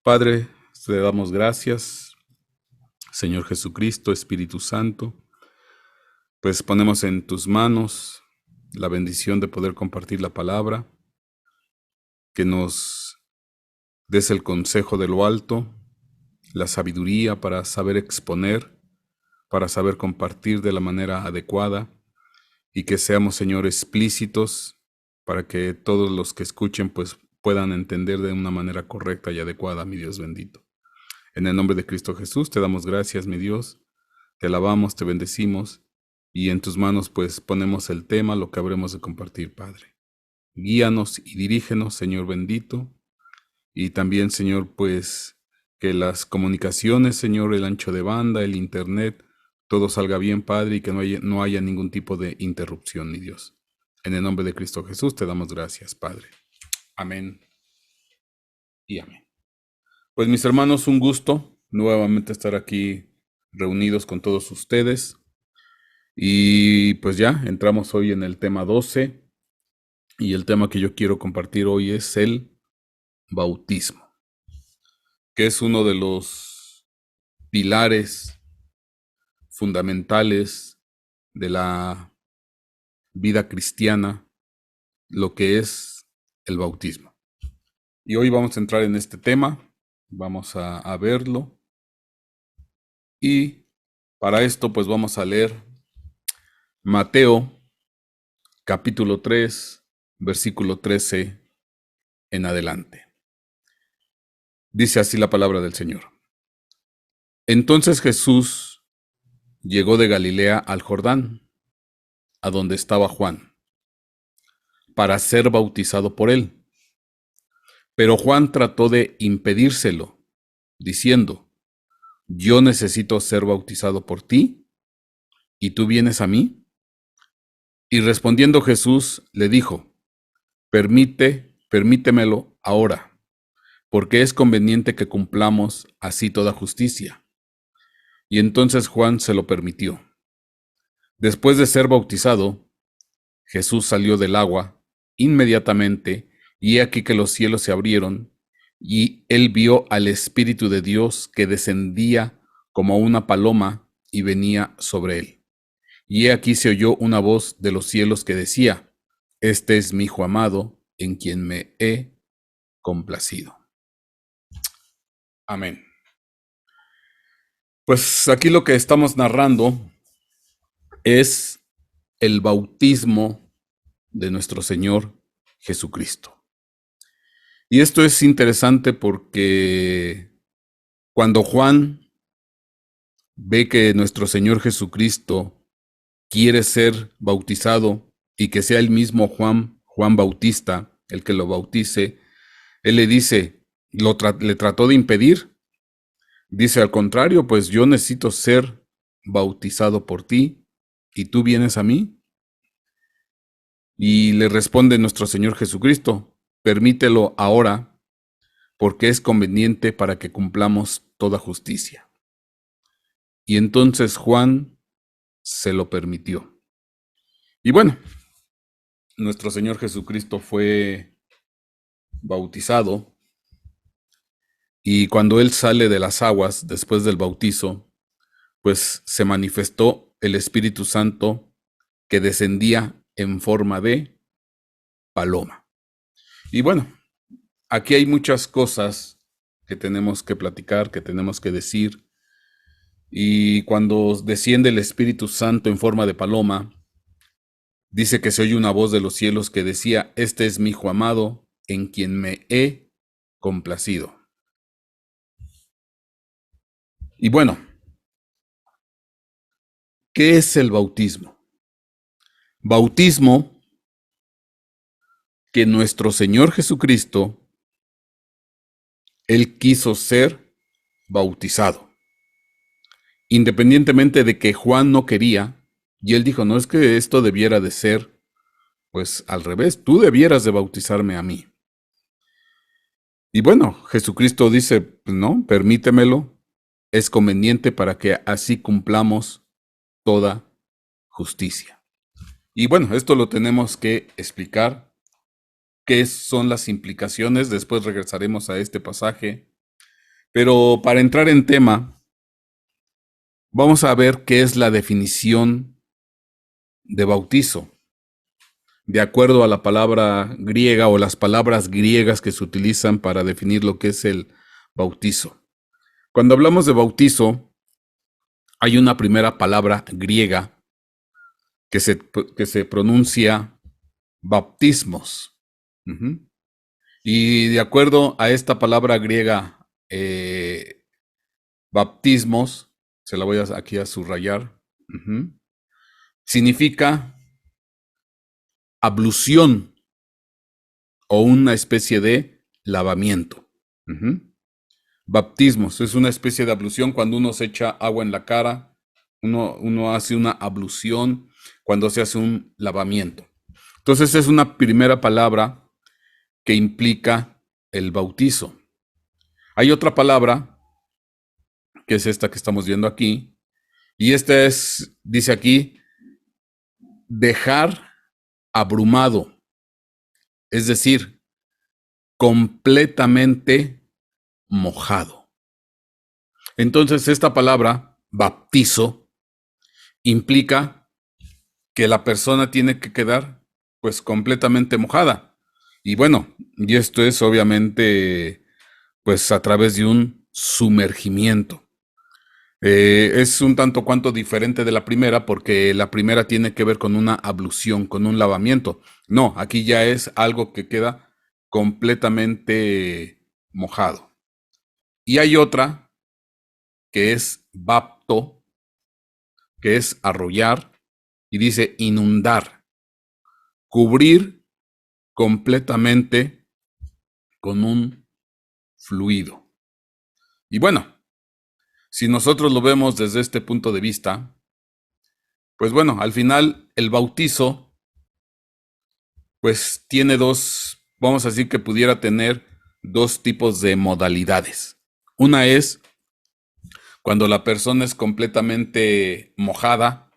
Padre, te damos gracias, Señor Jesucristo, Espíritu Santo, pues ponemos en tus manos la bendición de poder compartir la palabra, que nos des el consejo de lo alto, la sabiduría para saber exponer, para saber compartir de la manera adecuada, y que seamos, Señor, explícitos para que todos los que escuchen pues puedan entender de una manera correcta y adecuada, mi Dios bendito. En el nombre de Cristo Jesús te damos gracias, mi Dios, te alabamos, te bendecimos, y en tus manos pues ponemos el tema, lo que habremos de compartir, Padre. Guíanos y dirígenos, Señor bendito, y también, Señor, pues que las comunicaciones, Señor, el ancho de banda, el internet, todo salga bien, Padre, y que no haya ningún tipo de interrupción, mi Dios. En el nombre de Cristo Jesús te damos gracias, Padre. Amén y amén. Pues mis hermanos, un gusto nuevamente estar aquí reunidos con todos ustedes. Y pues ya entramos hoy en el tema 12, y el tema que yo quiero compartir hoy es el bautismo, que es uno de los pilares fundamentales de la vida cristiana, lo que es el bautismo. Y hoy vamos a entrar en este tema, vamos a verlo, y para esto pues vamos a leer Mateo capítulo 3, versículo 13 en adelante. Dice así la palabra del Señor. Entonces Jesús llegó de Galilea al Jordán, a donde estaba Juan, para ser bautizado por él. Pero Juan trató de impedírselo, diciendo, yo necesito ser bautizado por ti, ¿y tú vienes a mí? Y respondiendo Jesús le dijo, permítemelo ahora, porque es conveniente que cumplamos así toda justicia. Y entonces Juan se lo permitió. Después de ser bautizado, Jesús salió del agua inmediatamente, y he aquí que los cielos se abrieron, y él vio al Espíritu de Dios que descendía como una paloma y venía sobre él. Y he aquí se oyó una voz de los cielos que decía, este es mi Hijo amado, en quien me he complacido. Amén. Pues aquí lo que estamos narrando es el bautismo de nuestro Señor Jesucristo. Y esto es interesante porque cuando Juan ve que nuestro Señor Jesucristo quiere ser bautizado y que sea el mismo Juan Bautista el que lo bautice, él le dice, le trató de impedir. Dice, al contrario, pues yo necesito ser bautizado por ti y tú vienes a mí. Y le responde nuestro Señor Jesucristo, permítelo ahora, porque es conveniente para que cumplamos toda justicia. Y entonces Juan se lo permitió. Y bueno, nuestro Señor Jesucristo fue bautizado, y cuando Él sale de las aguas después del bautizo, pues se manifestó el Espíritu Santo que descendía en forma de paloma. Y bueno, aquí hay muchas cosas que tenemos que platicar, que tenemos que decir. Y cuando desciende el Espíritu Santo en forma de paloma, dice que se oye una voz de los cielos que decía, este es mi Hijo amado, en quien me he complacido. Y bueno, ¿qué es el bautismo? Bautismo que nuestro Señor Jesucristo, Él quiso ser bautizado. Independientemente de que Juan no quería, y él dijo, no es que esto debiera de ser, pues al revés, tú debieras de bautizarme a mí. Y bueno, Jesucristo dice, no, permítemelo, es conveniente para que así cumplamos toda justicia. Y bueno, esto lo tenemos que explicar, qué son las implicaciones, después regresaremos a este pasaje, Pero para entrar en tema, vamos a ver qué es la definición de bautizo, de acuerdo a la palabra griega o las palabras griegas que se utilizan para definir lo que es el bautizo. Cuando hablamos de bautizo, hay una primera palabra griega que se pronuncia baptismos. Ujú. Y de acuerdo a esta palabra griega, baptismos, se la voy aquí a subrayar, ujú, significa ablución o una especie de lavamiento. Ujú. Baptismos es una especie de ablución cuando uno se echa agua en la cara, uno hace una ablución cuando se hace un lavamiento. Entonces es una primera palabra que implica el bautizo. Hay otra palabra, que es esta que estamos viendo aquí, y esta es, dice aquí, dejar abrumado, es decir, completamente mojado. Entonces esta palabra, baptizo, implica que la persona tiene que quedar pues completamente mojada. Y bueno, y esto es obviamente pues a través de un sumergimiento. Es un tanto cuanto diferente de la primera porque la primera tiene que ver con una ablución, con un lavamiento. No, aquí ya es algo que queda completamente mojado. Y hay otra que es bapto, que es arrollar, y dice inundar, cubrir completamente con un fluido. Y bueno, si nosotros lo vemos desde este punto de vista, pues bueno, al final el bautizo pues tiene dos, vamos a decir que pudiera tener dos tipos de modalidades. Una es cuando la persona es completamente mojada,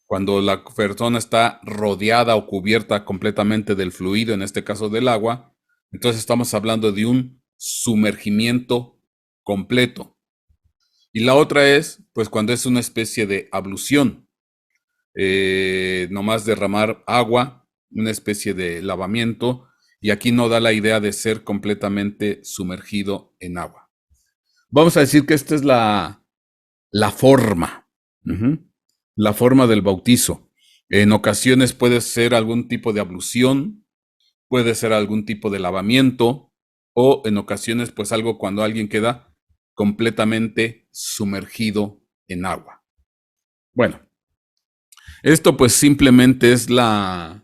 cuando la persona está rodeada o cubierta completamente del fluido, en este caso del agua, entonces estamos hablando de un sumergimiento completo. Y la otra es, pues cuando es una especie de ablución, nomás derramar agua, una especie de lavamiento, y aquí no da la idea de ser completamente sumergido en agua. Vamos a decir que esta es la forma, ujú, la forma del bautizo. En ocasiones puede ser algún tipo de ablución, puede ser algún tipo de lavamiento, o en ocasiones pues algo cuando alguien queda completamente sumergido en agua. Bueno, esto pues simplemente es la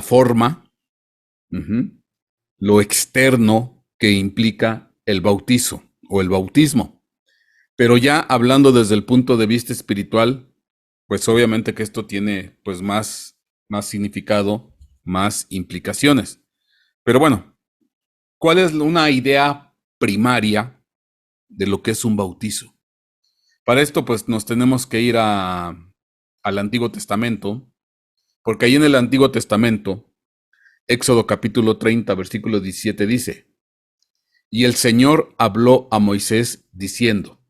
forma, ujú, lo externo que implica el bautizo o el bautismo. Pero ya hablando desde el punto de vista espiritual, pues obviamente que esto tiene pues más significado, más implicaciones. Pero bueno, ¿cuál es una idea primaria de lo que es un bautizo? Para esto pues nos tenemos que ir al Antiguo Testamento, porque ahí en el Antiguo Testamento, Éxodo capítulo 30, versículo 17 dice, y el Señor habló a Moisés diciendo,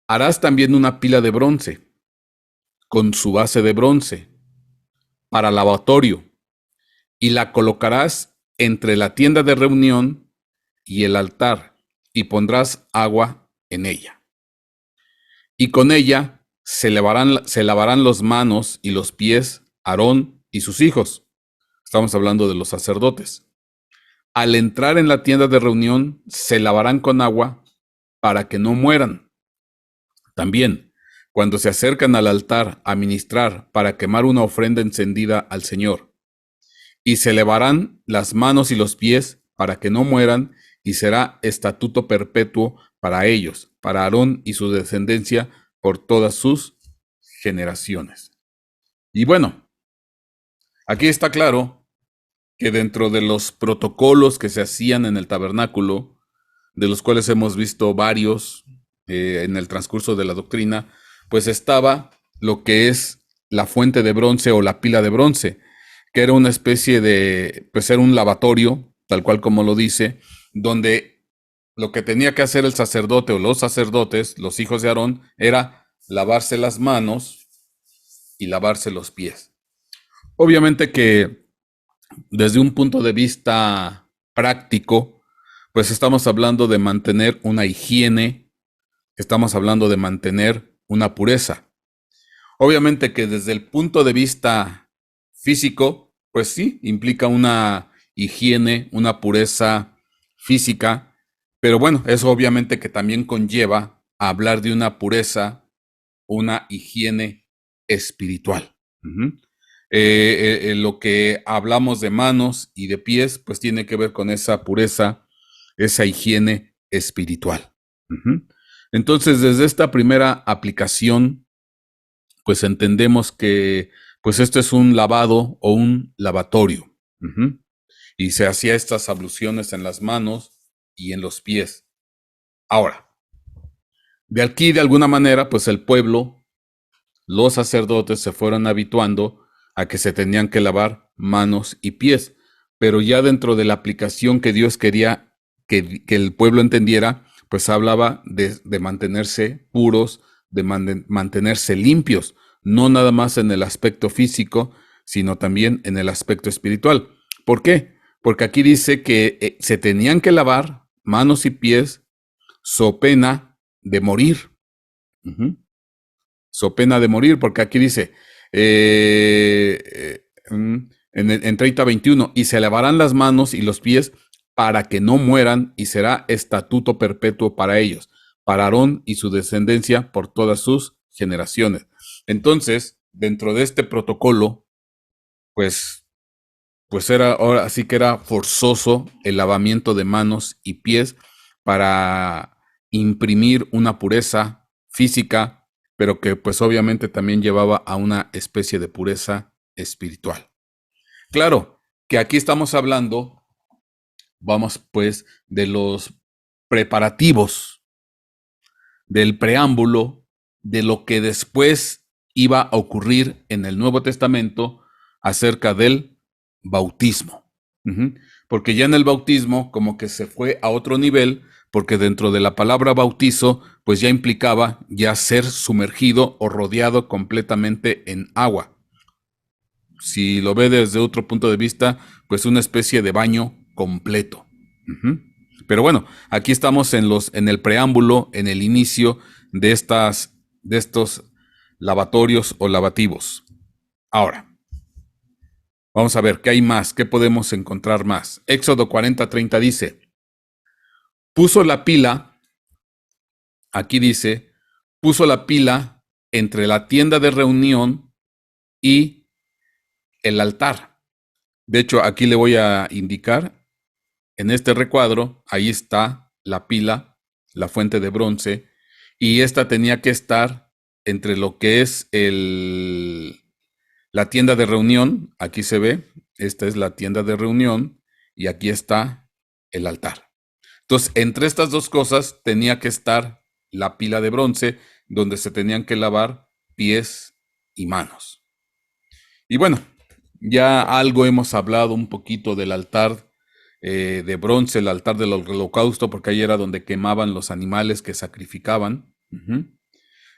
harás también una pila de bronce, con su base de bronce, para lavatorio, y la colocarás entre la tienda de reunión y el altar, y pondrás agua en ella. Y con ella se lavarán las manos y los pies Aarón y sus hijos. Estamos hablando de los sacerdotes. Al entrar en la tienda de reunión, se lavarán con agua para que no mueran. También, cuando se acercan al altar a ministrar para quemar una ofrenda encendida al Señor, y se lavarán las manos y los pies para que no mueran, y será estatuto perpetuo para ellos, para Aarón y su descendencia por todas sus generaciones. Y bueno, aquí está claro que dentro de los protocolos que se hacían en el tabernáculo, de los cuales hemos visto varios en el transcurso de la doctrina, pues estaba lo que es la fuente de bronce o la pila de bronce, que era una especie de, pues era un lavatorio, tal cual como lo dice, donde lo que tenía que hacer el sacerdote o los sacerdotes, los hijos de Aarón, era lavarse las manos y lavarse los pies. Obviamente que desde un punto de vista práctico, pues estamos hablando de mantener una higiene, estamos hablando de mantener una pureza. Obviamente que desde el punto de vista físico, pues sí, implica una higiene, una pureza física, pero bueno, eso obviamente que también conlleva a hablar de una pureza, una higiene espiritual. Uh-huh. Lo que hablamos de manos y de pies, pues tiene que ver con esa pureza, esa higiene espiritual. Uh-huh. Entonces, desde esta primera aplicación, pues entendemos que pues esto es un lavado o un lavatorio. Uh-huh. Y se hacía estas abluciones en las manos y en los pies. Ahora, de aquí de alguna manera, pues el pueblo, los sacerdotes se fueron habituando a que se tenían que lavar manos y pies, pero ya dentro de la aplicación que Dios quería que el pueblo entendiera, pues hablaba de mantenerse puros, de mantenerse limpios, no nada más en el aspecto físico, sino también en el aspecto espiritual. ¿Por qué? Porque aquí dice que se tenían que lavar manos y pies so pena de morir. Uh-huh. So pena de morir, porque aquí dice en 30:21, y se lavarán las manos y los pies para que no mueran, y será estatuto perpetuo para ellos, para Aarón y su descendencia por todas sus generaciones. Entonces, dentro de este protocolo, pues era, ahora sí que era forzoso el lavamiento de manos y pies para imprimir una pureza física, pero que pues obviamente también llevaba a una especie de pureza espiritual. Claro, que aquí estamos hablando, vamos pues, de los preparativos, del preámbulo, de lo que después iba a ocurrir en el Nuevo Testamento acerca del bautismo. Uh-huh. Porque ya en el bautismo como que se fue a otro nivel, porque dentro de la palabra bautizo, pues ya implicaba ya ser sumergido o rodeado completamente en agua. Si lo ve desde otro punto de vista, pues una especie de baño completo. Uh-huh. Pero bueno, aquí estamos en el preámbulo, en el inicio de estos lavatorios o lavativos. Ahora, vamos a ver qué hay más, qué podemos encontrar más. Éxodo 40:30 dice, puso la pila, aquí dice, puso la pila entre la tienda de reunión y el altar. De hecho, aquí le voy a indicar, en este recuadro, ahí está la pila, la fuente de bronce, y esta tenía que estar entre lo que es la tienda de reunión, aquí se ve, esta es la tienda de reunión, y aquí está el altar. Entonces, entre estas dos cosas tenía que estar la pila de bronce, donde se tenían que lavar pies y manos. Y bueno, ya algo hemos hablado un poquito del altar de bronce, el altar del holocausto, porque ahí era donde quemaban los animales que sacrificaban. Uh-huh.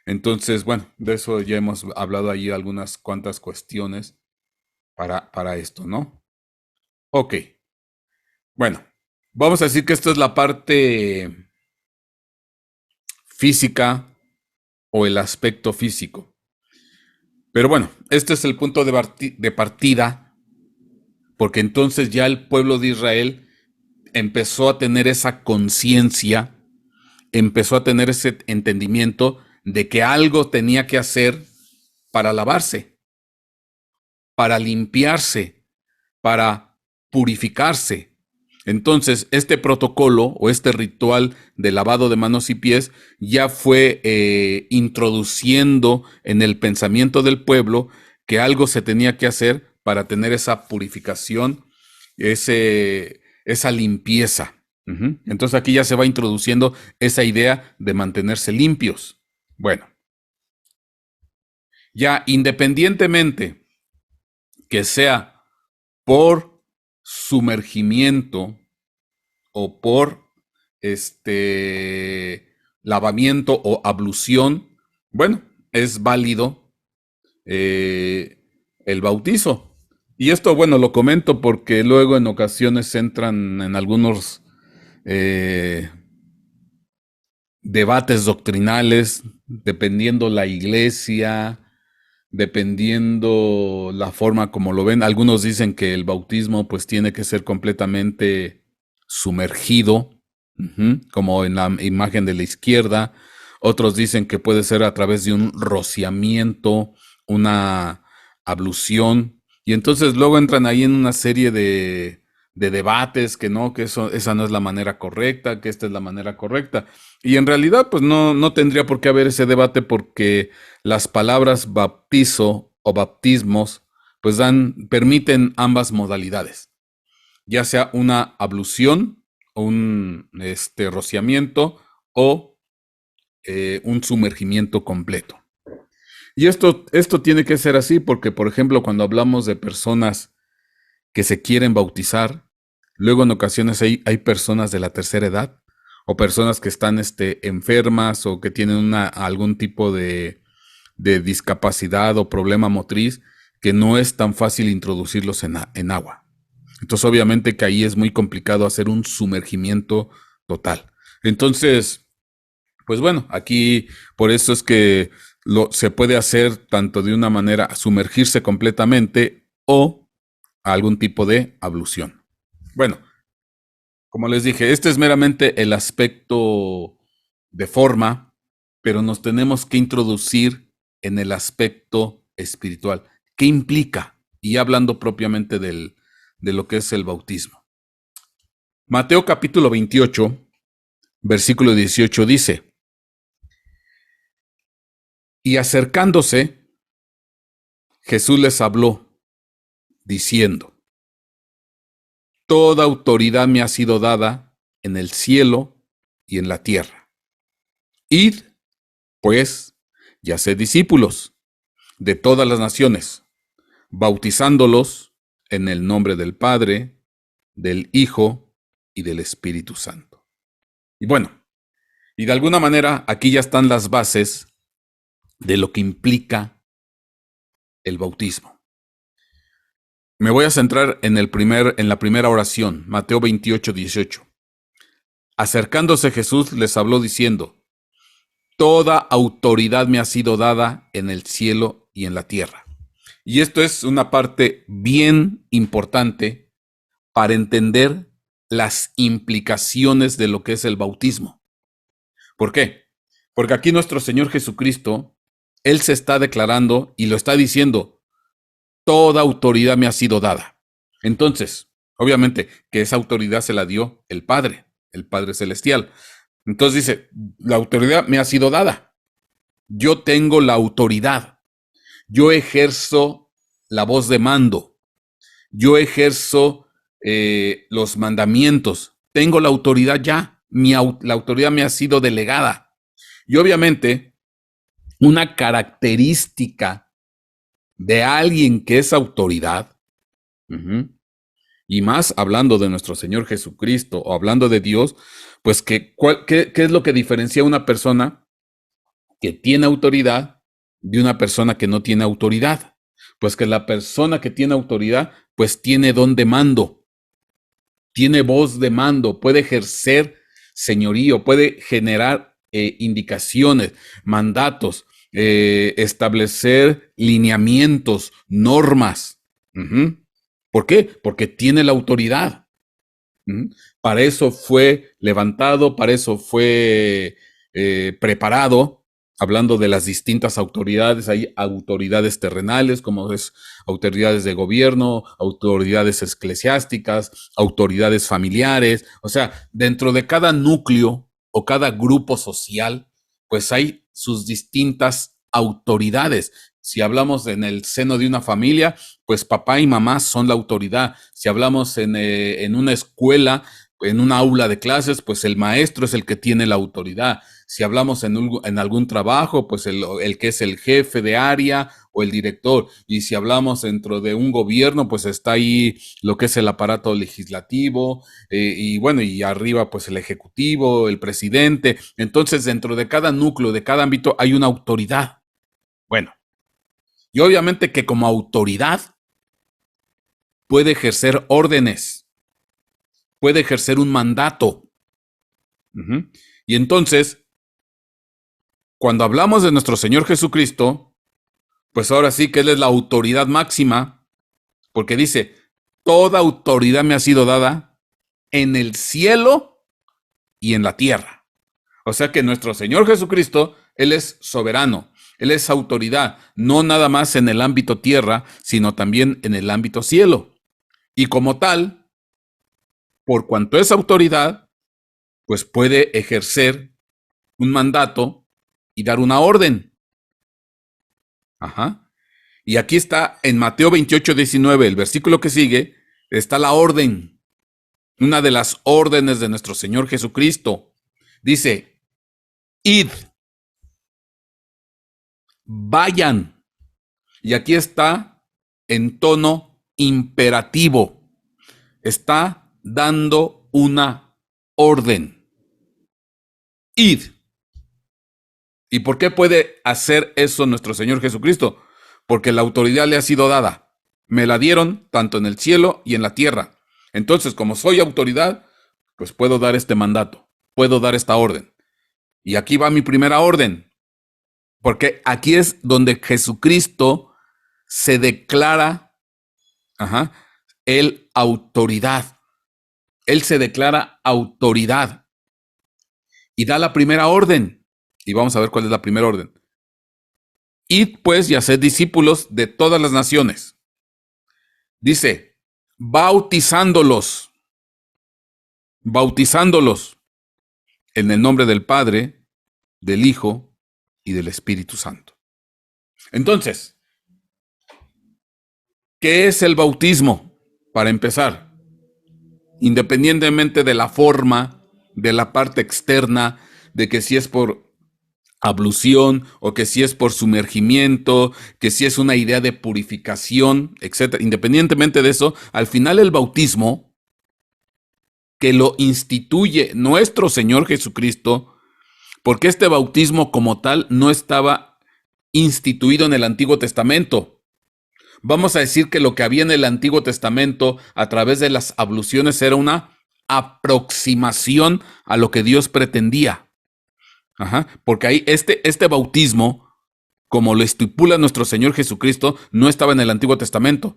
Entonces, bueno, de eso ya hemos hablado ahí algunas cuantas cuestiones para esto, ¿no? Ok, bueno, vamos a decir que esta es la parte física o el aspecto físico. Pero bueno, este es el punto de partida, porque entonces ya el pueblo de Israel empezó a tener esa conciencia, empezó a tener ese entendimiento de que algo tenía que hacer para lavarse, para limpiarse, para purificarse. Entonces, este protocolo o este ritual de lavado de manos y pies ya fue introduciendo en el pensamiento del pueblo que algo se tenía que hacer para tener esa purificación, esa limpieza. Uh-huh. Entonces aquí ya se va introduciendo esa idea de mantenerse limpios. Bueno, ya independientemente que sea por sumergimiento o por lavamiento o ablución, bueno, es válido el bautizo. Y esto, bueno, lo comento porque luego en ocasiones entran en algunos eh, debates doctrinales, dependiendo la iglesia, dependiendo la forma como lo ven. Algunos dicen que el bautismo pues tiene que ser completamente sumergido, como en la imagen de la izquierda. Otros dicen que puede ser a través de un rociamiento, una ablución. Y entonces luego entran ahí en una serie de debates que no, que esa no es la manera correcta, que esta es la manera correcta. Y en realidad, pues no tendría por qué haber ese debate porque las palabras bautizo o baptismos, pues permiten ambas modalidades, ya sea una ablución, o un rociamiento o un sumergimiento completo. Y esto tiene que ser así porque, por ejemplo, cuando hablamos de personas que se quieren bautizar, luego en ocasiones hay personas de la tercera edad o personas que están enfermas o que tienen algún tipo de discapacidad o problema motriz que no es tan fácil introducirlos en agua. Entonces obviamente que ahí es muy complicado hacer un sumergimiento total. Entonces, pues bueno, aquí por eso es que se puede hacer tanto de una manera sumergirse completamente o algún tipo de ablución. Bueno, como les dije, este es meramente el aspecto de forma, pero nos tenemos que introducir en el aspecto espiritual. ¿Qué implica? Y hablando propiamente de lo que es el bautismo. Mateo capítulo 28, versículo 18 dice, y acercándose, Jesús les habló, diciendo, toda autoridad me ha sido dada en el cielo y en la tierra. Id, pues, y haced discípulos de todas las naciones, bautizándolos en el nombre del Padre, del Hijo y del Espíritu Santo. Y bueno, y de alguna manera aquí ya están las bases de lo que implica el bautismo. Me voy a centrar en la primera oración, Mateo 28, 18. Acercándose Jesús les habló diciendo, toda autoridad me ha sido dada en el cielo y en la tierra. Y esto es una parte bien importante para entender las implicaciones de lo que es el bautismo. ¿Por qué? Porque aquí nuestro Señor Jesucristo, Él se está declarando y lo está diciendo, toda autoridad me ha sido dada. Entonces, obviamente que esa autoridad se la dio el Padre Celestial. Entonces dice, la autoridad me ha sido dada. Yo tengo la autoridad. Yo ejerzo la voz de mando. Yo ejerzo los mandamientos. Tengo la autoridad ya. La autoridad me ha sido delegada. Y obviamente, una característica de alguien que es autoridad, y más hablando de nuestro Señor Jesucristo o hablando de Dios, pues ¿qué es lo que diferencia a una persona que tiene autoridad de una persona que no tiene autoridad? Pues que la persona que tiene autoridad, pues tiene don de mando, tiene voz de mando, puede ejercer señorío, puede generar indicaciones, mandatos, establecer lineamientos, normas. ¿Por qué? Porque tiene la autoridad. Para eso fue levantado, para eso fue preparado. Hablando de las distintas autoridades, hay autoridades terrenales, como es autoridades de gobierno, autoridades eclesiásticas, autoridades familiares. O sea, dentro de cada núcleo o cada grupo social, pues hay sus distintas autoridades. Si hablamos en el seno de una familia, pues papá y mamá son la autoridad. Si hablamos en una escuela, en una aula de clases, pues el maestro es el que tiene la autoridad. Si hablamos en algún trabajo, pues el que es el jefe de área o el director. Y si hablamos dentro de un gobierno, pues está ahí lo que es el aparato legislativo, y bueno, y arriba pues el ejecutivo, el presidente. Entonces, dentro de cada núcleo, de cada ámbito, hay una autoridad. Bueno, y obviamente que como autoridad puede ejercer órdenes, puede ejercer un mandato. Uh-huh. Y entonces, cuando hablamos de nuestro Señor Jesucristo, pues ahora sí que Él es la autoridad máxima, porque dice, toda autoridad me ha sido dada en el cielo y en la tierra. O sea que nuestro Señor Jesucristo, Él es soberano, Él es autoridad, no nada más en el ámbito tierra, sino también en el ámbito cielo. Y como tal, por cuanto es autoridad, pues puede ejercer un mandato y dar una orden. Ajá. Y aquí está en Mateo 28:19, el versículo que sigue, está la orden, una de las órdenes de nuestro Señor Jesucristo. Dice, id, vayan. Y aquí está en tono imperativo. Está dando una orden. Id. ¿Y por qué puede hacer eso nuestro Señor Jesucristo? Porque la autoridad le ha sido dada. Me la dieron tanto en el cielo y en la tierra. Entonces, como soy autoridad, pues puedo dar este mandato, puedo dar esta orden. Y aquí va mi primera orden, porque aquí es donde Jesucristo se declara, él autoridad. Él se declara autoridad y da la primera orden. Y vamos a ver cuál es la primera orden. Id pues y haced discípulos de todas las naciones. Dice, bautizándolos en el nombre del Padre, del Hijo y del Espíritu Santo. Entonces, ¿qué es el bautismo? Para empezar, independientemente de la forma, de la parte externa, de que si es por ablución o que si es por sumergimiento, que si es una idea de purificación, etcétera. Independientemente de eso, al final el bautismo, que lo instituye nuestro Señor Jesucristo, porque este bautismo como tal no estaba instituido en el Antiguo Testamento. Vamos a decir que lo que había en el Antiguo Testamento a través de las abluciones era una aproximación a lo que Dios pretendía. Porque ahí este bautismo, como lo estipula nuestro Señor Jesucristo, no estaba en el Antiguo Testamento.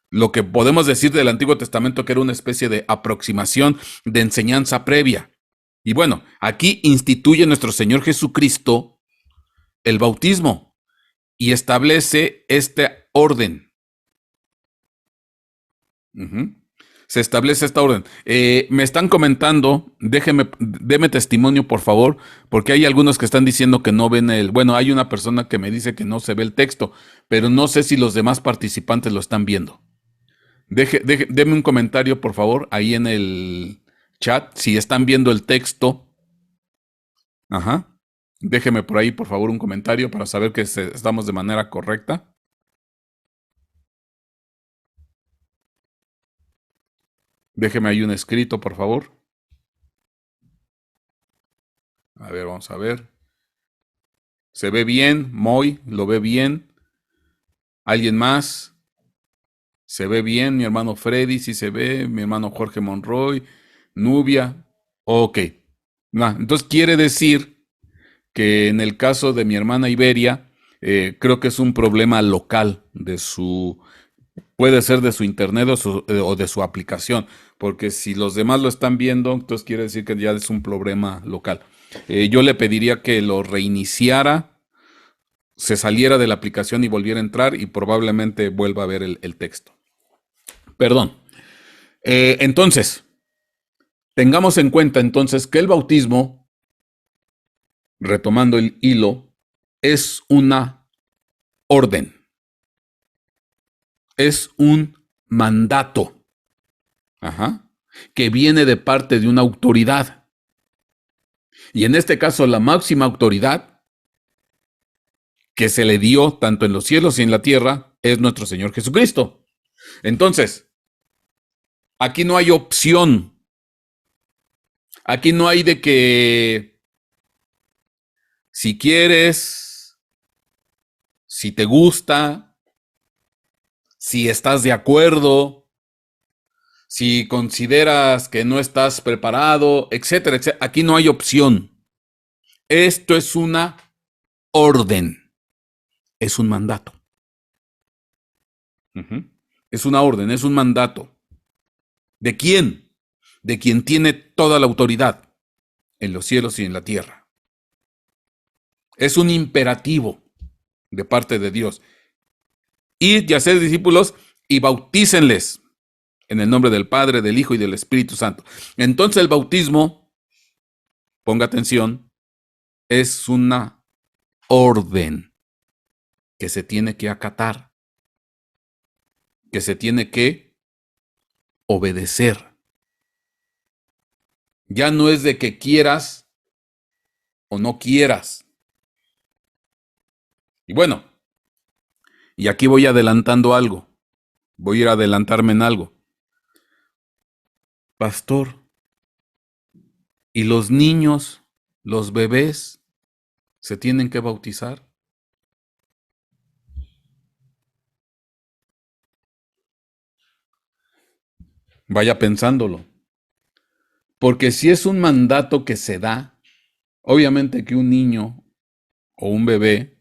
Lo que podemos decir del Antiguo Testamento que era una especie de aproximación, de enseñanza previa. Y bueno, aquí instituye nuestro Señor Jesucristo el bautismo y establece este orden. Se establece esta orden. Me están comentando, deme testimonio por favor, porque hay algunos que están diciendo que no ven bueno, hay una persona que me dice que no se ve el texto, pero no sé si los demás participantes lo están viendo. Deme un comentario por favor ahí en el chat, si están viendo el texto. Déjeme por ahí por favor un comentario para saber que estamos de manera correcta. Déjeme ahí un escrito, por favor. A ver, vamos a ver. ¿Se ve bien? Moy, ¿lo ve bien? ¿Alguien más? ¿Se ve bien? Mi hermano Freddy, sí se ve. Mi hermano Jorge Monroy. Nubia. Ok. Entonces quiere decir que en el caso de mi hermana Iberia, creo que es un problema local puede ser de su internet o de su aplicación, porque si los demás lo están viendo, entonces quiere decir que ya es un problema local. Yo le pediría que lo reiniciara, se saliera de la aplicación y volviera a entrar y probablemente vuelva a ver el texto. Perdón. Entonces, tengamos en cuenta entonces que el bautismo, retomando el hilo, es una orden. Es un mandato. que viene de parte de una autoridad. Y en este caso, la máxima autoridad que se le dio tanto en los cielos y en la tierra es nuestro Señor Jesucristo. Entonces, aquí no hay opción. Aquí no hay de que si quieres, si te gusta, si estás de acuerdo, si consideras que no estás preparado, etcétera, etcétera. Aquí no hay opción. Esto es una orden, es un mandato. Es una orden, es un mandato. ¿De quién? De quien tiene toda la autoridad en los cielos y en la tierra. Es un imperativo de parte de Dios. Id y haced discípulos y bautícenles en el nombre del Padre, del Hijo y del Espíritu Santo. Entonces el bautismo, ponga atención, es una orden que se tiene que acatar, que se tiene que obedecer. Ya no es de que quieras o no quieras. Y bueno, y aquí voy adelantando algo. Voy a ir a adelantarme en algo. Pastor, ¿y los niños, los bebés, se tienen que bautizar? Vaya pensándolo. Porque si es un mandato que se da, obviamente que un niño o un bebé,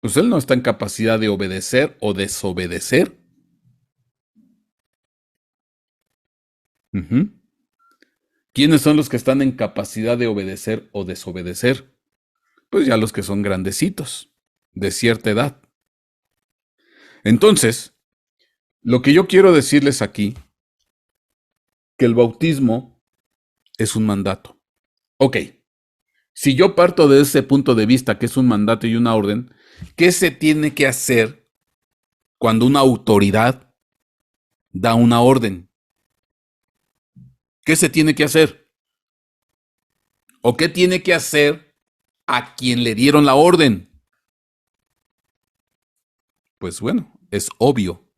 pues él no está en capacidad de obedecer o desobedecer. ¿Quiénes son los que están en capacidad de obedecer o desobedecer? Pues ya los que son grandecitos, de cierta edad. Entonces, lo que yo quiero decirles aquí, que el bautismo es un mandato. Ok, si yo parto de ese punto de vista que es un mandato y una orden, ¿qué se tiene que hacer cuando una autoridad da una orden? ¿Qué se tiene que hacer? ¿O qué tiene que hacer a quien le dieron la orden? Pues bueno, es obvio.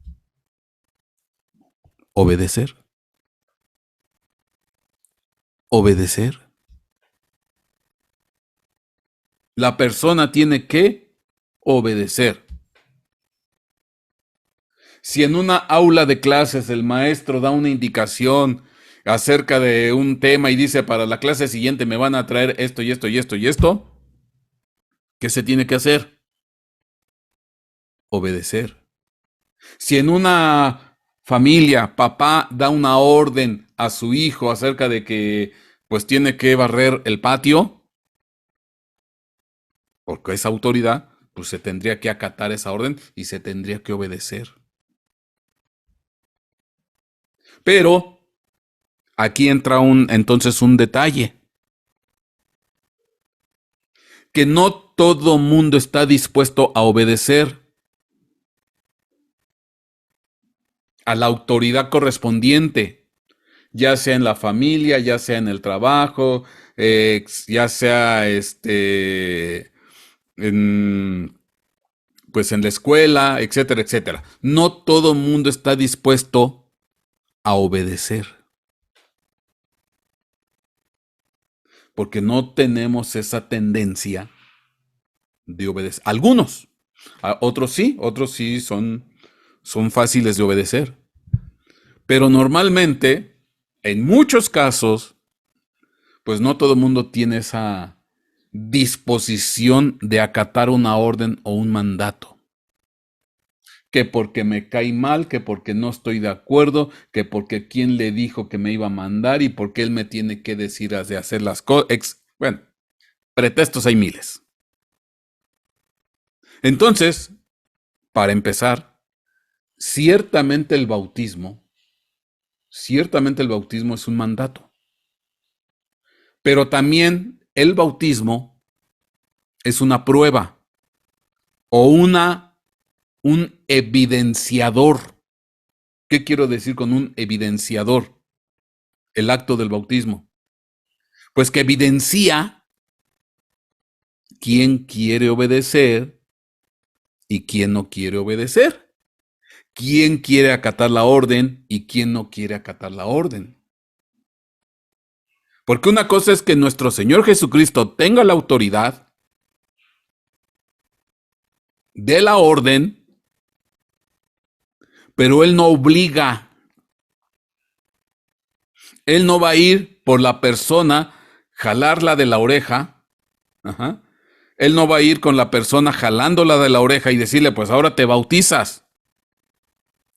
Obedecer. Obedecer. La persona tiene que obedecer. Si en una aula de clases el maestro da una indicación acerca de un tema y dice para la clase siguiente me van a traer esto y esto y esto y esto, ¿qué se tiene que hacer? Obedecer. Si en una familia papá da una orden a su hijo acerca de que pues tiene que barrer el patio, porque es autoridad, pues se tendría que acatar esa orden y se tendría que obedecer. Pero aquí entra entonces un detalle, que no todo mundo está dispuesto a obedecer a la autoridad correspondiente, ya sea en la familia, ya sea en el trabajo, ya sea pues en la escuela, etcétera, etcétera. No todo mundo está dispuesto a obedecer, porque no tenemos esa tendencia de obedecer. Algunos, otros sí son fáciles de obedecer. Pero normalmente, en muchos casos, pues no todo el mundo tiene esa disposición de acatar una orden o un mandato. Que porque me cae mal, que porque no estoy de acuerdo, que porque quién le dijo que me iba a mandar y porque él me tiene que decir de hacer las cosas. Bueno, pretextos hay miles. Entonces, para empezar, ciertamente el bautismo es un mandato. Pero también el bautismo es una prueba o un evidenciador. ¿Qué quiero decir con un evidenciador? el acto del bautismo? Pues que evidencia quién quiere obedecer y quién no quiere obedecer. Quién quiere acatar la orden y quién no quiere acatar la orden. Porque una cosa es que nuestro Señor Jesucristo tenga la autoridad de la orden, pero Él no obliga. Él no va a ir por la persona, jalarla de la oreja. Ajá. Él no va a ir con la persona jalándola de la oreja y decirle, pues ahora te bautizas.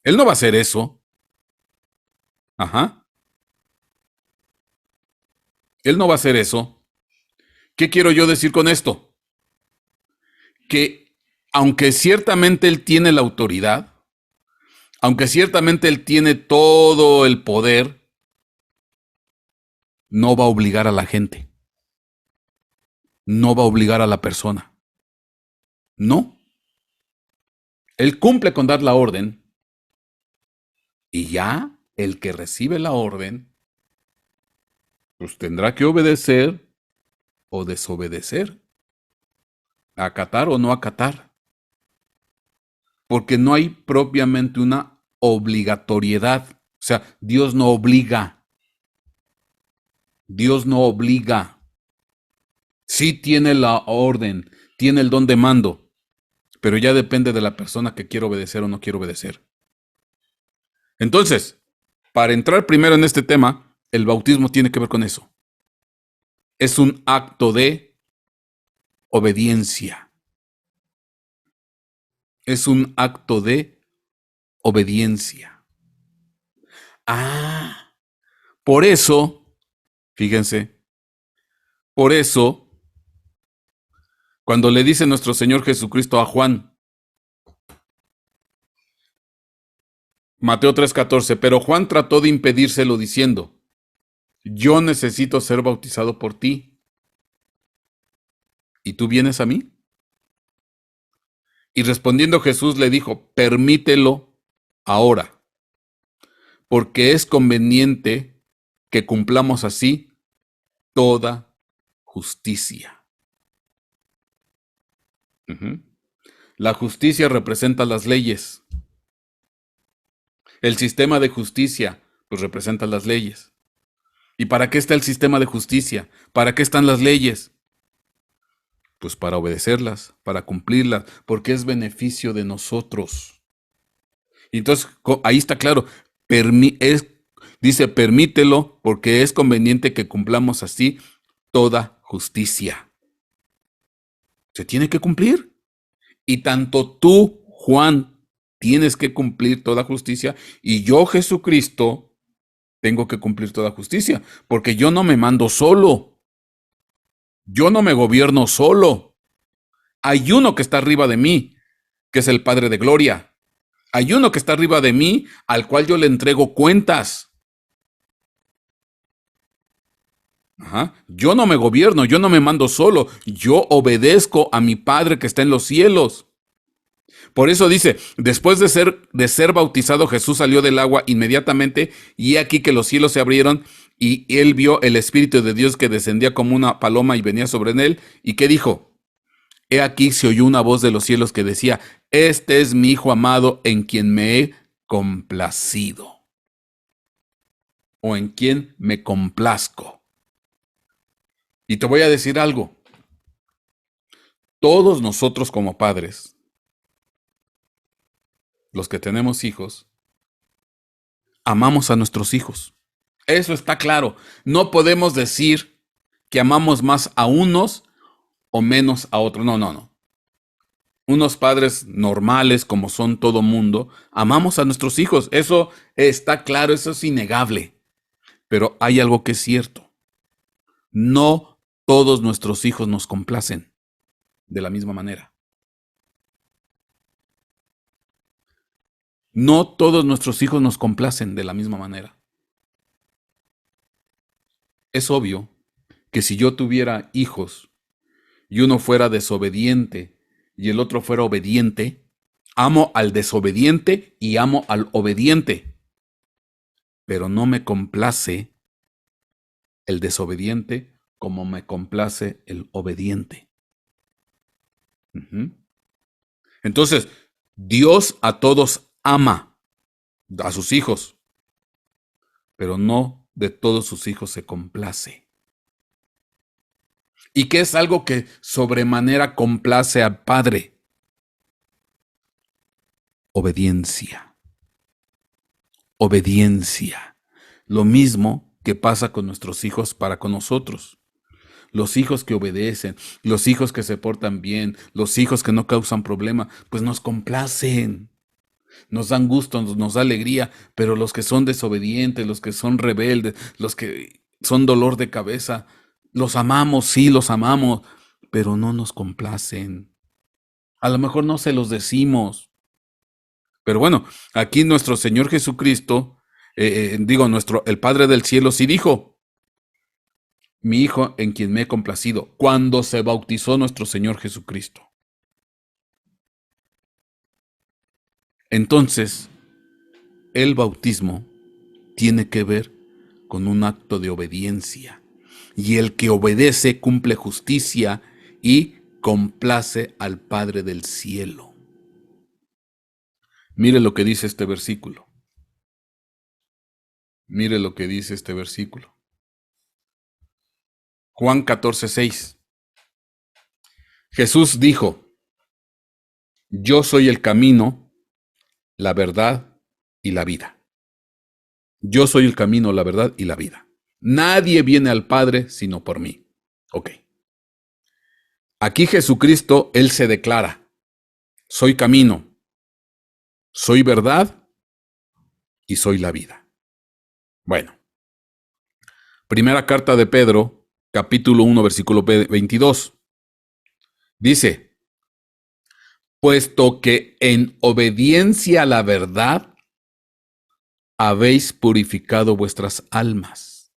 Él no va a hacer eso. Ajá. Él no va a hacer eso. ¿Qué quiero yo decir con esto? Que aunque ciertamente Él tiene la autoridad, aunque ciertamente Él tiene todo el poder, no va a obligar a la gente. No va a obligar a la persona. No. Él cumple con dar la orden y ya el que recibe la orden, pues tendrá que obedecer o desobedecer, acatar o no acatar, porque no hay propiamente una obligatoriedad. O sea, Dios no obliga. Dios no obliga. Sí tiene la orden, tiene el don de mando, pero ya depende de la persona que quiere obedecer o no quiere obedecer. Entonces, para entrar primero en este tema, el bautismo tiene que ver con eso. Es un acto de obediencia. Es un acto de obediencia. Ah, por eso, fíjense, por eso, cuando le dice nuestro Señor Jesucristo a Juan, Mateo 3:14, pero Juan trató de impedírselo diciendo, yo necesito ser bautizado por ti, ¿y tú vienes a mí? Y respondiendo Jesús le dijo, permítelo ahora, porque es conveniente que cumplamos así toda justicia. La justicia representa las leyes. El sistema de justicia, pues representa las leyes. ¿Y para qué está el sistema de justicia? ¿Para qué están las leyes? Pues para obedecerlas, para cumplirlas, porque es beneficio de nosotros. Y entonces, ahí está claro, dice, permítelo, porque es conveniente que cumplamos así toda justicia. Se tiene que cumplir. Y tanto tú, Juan, tienes que cumplir toda justicia, y yo, Jesucristo, tengo que cumplir toda justicia, porque yo no me mando solo. Yo no me gobierno solo. Hay uno que está arriba de mí, que es el Padre de Gloria. Hay uno que está arriba de mí, al cual yo le entrego cuentas. Ajá. Yo no me gobierno, yo no me mando solo. Yo obedezco a mi Padre que está en los cielos. Por eso dice, después de ser bautizado, Jesús salió del agua inmediatamente, y he aquí que los cielos se abrieron, y él vio el Espíritu de Dios que descendía como una paloma y venía sobre él. ¿Y qué dijo? He aquí se oyó una voz de los cielos que decía, este es mi Hijo amado en quien me he complacido, o en quien me complazco. Y te voy a decir algo. Todos nosotros como padres, los que tenemos hijos, amamos a nuestros hijos. Eso está claro. No podemos decir que amamos más a unos o menos a otros. No. Unos padres normales, como son todo mundo, amamos a nuestros hijos. Eso está claro, eso es innegable. Pero hay algo que es cierto. No todos nuestros hijos nos complacen de la misma manera. No todos nuestros hijos nos complacen de la misma manera. Es obvio que si yo tuviera hijos y uno fuera desobediente y el otro fuera obediente, amo al desobediente y amo al obediente, pero no me complace el desobediente como me complace el obediente. Entonces, Dios a todos ama, a sus hijos, pero no de todos sus hijos se complace. ¿Y qué es algo que sobremanera complace al Padre? Obediencia. Obediencia. Lo mismo que pasa con nuestros hijos para con nosotros. Los hijos que obedecen, los hijos que se portan bien, los hijos que no causan problema, pues nos complacen. Nos dan gusto, nos da alegría, pero los que son desobedientes, los que son rebeldes, los que son dolor de cabeza, los amamos, sí, los amamos, pero no nos complacen. A lo mejor no se los decimos. Pero bueno, aquí nuestro Señor Jesucristo, el Padre del cielo sí dijo, mi Hijo en quien me he complacido, cuando se bautizó nuestro Señor Jesucristo. Entonces, el bautismo tiene que ver con un acto de obediencia. Y el que obedece cumple justicia y complace al Padre del cielo. Mire lo que dice este versículo. Mire lo que dice este versículo. Juan 14:6. Jesús dijo, yo soy el camino, la verdad y la vida. Yo soy el camino, la verdad y la vida. Nadie viene al Padre sino por mí. Ok. Aquí Jesucristo, Él se declara, soy camino, soy verdad y soy la vida. Bueno. Primera carta de Pedro, capítulo 1, versículo 22. Dice, puesto que en obediencia a la verdad habéis purificado vuestras almas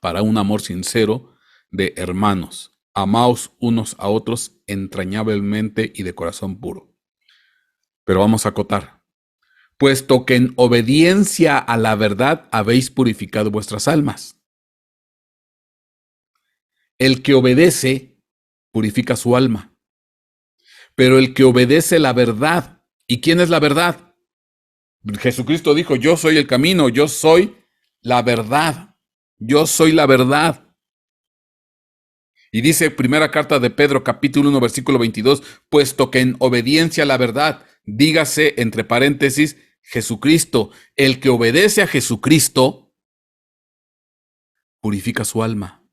para un amor sincero de hermanos. Amaos unos a otros entrañablemente y de corazón puro. Pero vamos a acotar. Puesto que en obediencia a la verdad habéis purificado vuestras almas. El que obedece purifica su alma. Pero el que obedece la verdad. ¿Y quién es la verdad? Jesucristo dijo, yo soy el camino, yo soy la verdad. Yo soy la verdad. Y dice primera carta de Pedro, capítulo 1, versículo 22, puesto que en obediencia a la verdad, dígase entre paréntesis, Jesucristo, el que obedece a Jesucristo, purifica su alma.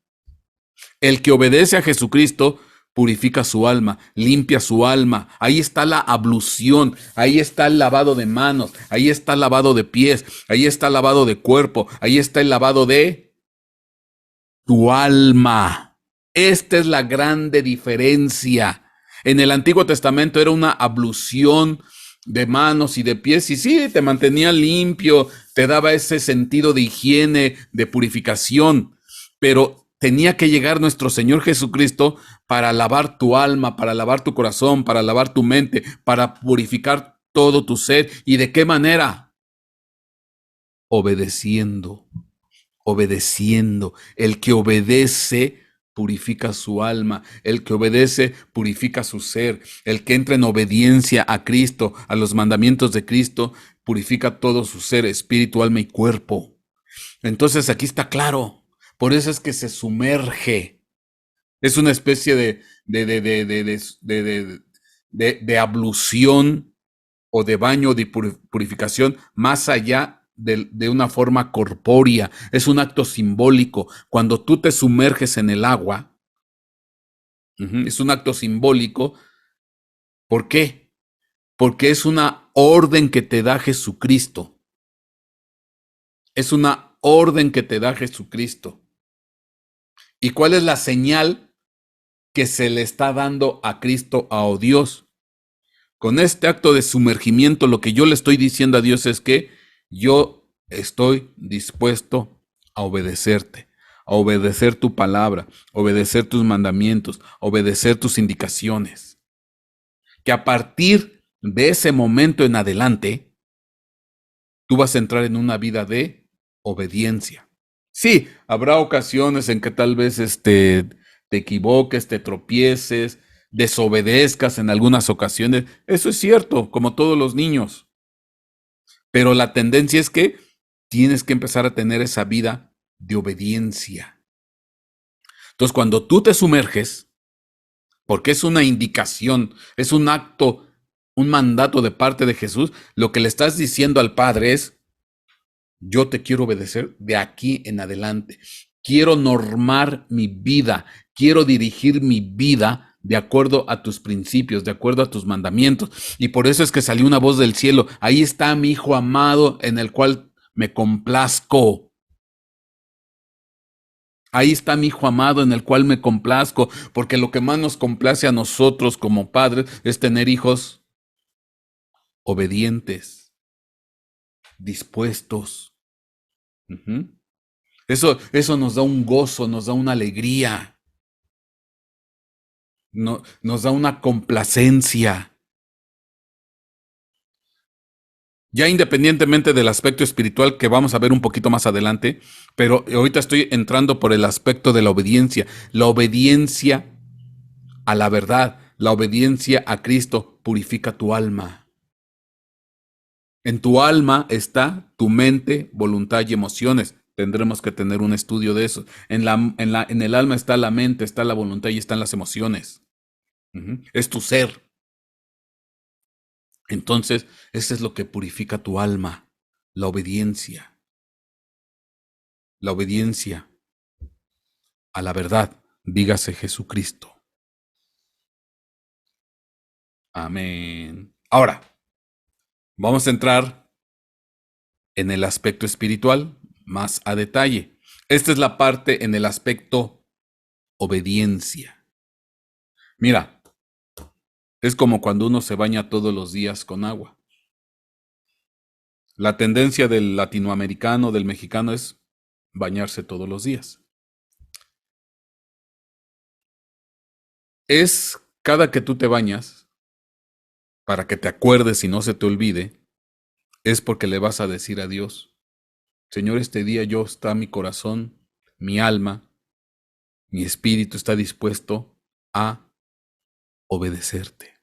El que obedece a Jesucristo, purifica su alma, limpia su alma. Ahí está la ablución, ahí está el lavado de manos, ahí está el lavado de pies, ahí está el lavado de cuerpo, ahí está el lavado de tu alma. Esta es la grande diferencia. En el Antiguo Testamento era una ablución de manos y de pies y sí, te mantenía limpio, te daba ese sentido de higiene, de purificación, pero tenía que llegar nuestro Señor Jesucristo para lavar tu alma, para lavar tu corazón, para lavar tu mente, para purificar todo tu ser. ¿Y de qué manera? Obedeciendo. El que obedece purifica su alma, el que obedece purifica su ser, el que entra en obediencia a Cristo, a los mandamientos de Cristo, purifica todo su ser, espíritu, alma y cuerpo. Entonces aquí está claro, por eso es que se sumerge, es una especie de ablución o de baño de purificación más allá de una forma corpórea. Es un acto simbólico. Cuando tú te sumerges en el agua, es un acto simbólico. ¿Por qué? Porque es una orden que te da Jesucristo. Es una orden que te da Jesucristo. ¿Y cuál es la señal que se le está dando a Cristo, a Dios? Con este acto de sumergimiento, lo que yo le estoy diciendo a Dios es que yo estoy dispuesto a obedecerte, a obedecer tu palabra, a obedecer tus mandamientos, a obedecer tus indicaciones. Que a partir de ese momento en adelante, tú vas a entrar en una vida de obediencia. Sí, habrá ocasiones en que tal vez te equivoques, te tropieces, desobedezcas en algunas ocasiones. Eso es cierto, como todos los niños. Pero la tendencia es que tienes que empezar a tener esa vida de obediencia. Entonces, cuando tú te sumerges, porque es una indicación, es un acto, un mandato de parte de Jesús, lo que le estás diciendo al Padre es, yo te quiero obedecer de aquí en adelante. Quiero normar mi vida, quiero dirigir mi vida de acuerdo a tus principios, de acuerdo a tus mandamientos. Y por eso es que salió una voz del cielo, ahí está mi Hijo amado en el cual me complazco. Ahí está mi Hijo amado en el cual me complazco, porque lo que más nos complace a nosotros como padres es tener hijos obedientes, dispuestos. Uh-huh. Eso nos da un gozo, nos da una alegría, no, nos da una complacencia. Ya independientemente del aspecto espiritual que vamos a ver un poquito más adelante, pero ahorita estoy entrando por el aspecto de la obediencia a la verdad, la obediencia a Cristo purifica tu alma. En tu alma está tu mente, voluntad y emociones. Tendremos que tener un estudio de eso. En el alma está la mente, está la voluntad y están las emociones. Es tu ser. Entonces, eso es lo que purifica tu alma, la obediencia. La obediencia a la verdad, dígase Jesucristo. Amén. Ahora, vamos a entrar en el aspecto espiritual más a detalle. Esta es la parte en el aspecto obediencia. Mira, es como cuando uno se baña todos los días con agua. La tendencia del latinoamericano, del mexicano, es bañarse todos los días. Es cada que tú te bañas, para que te acuerdes y no se te olvide, es porque le vas a decir a Dios, Señor, este día yo está mi corazón, mi alma, mi espíritu está dispuesto a obedecerte,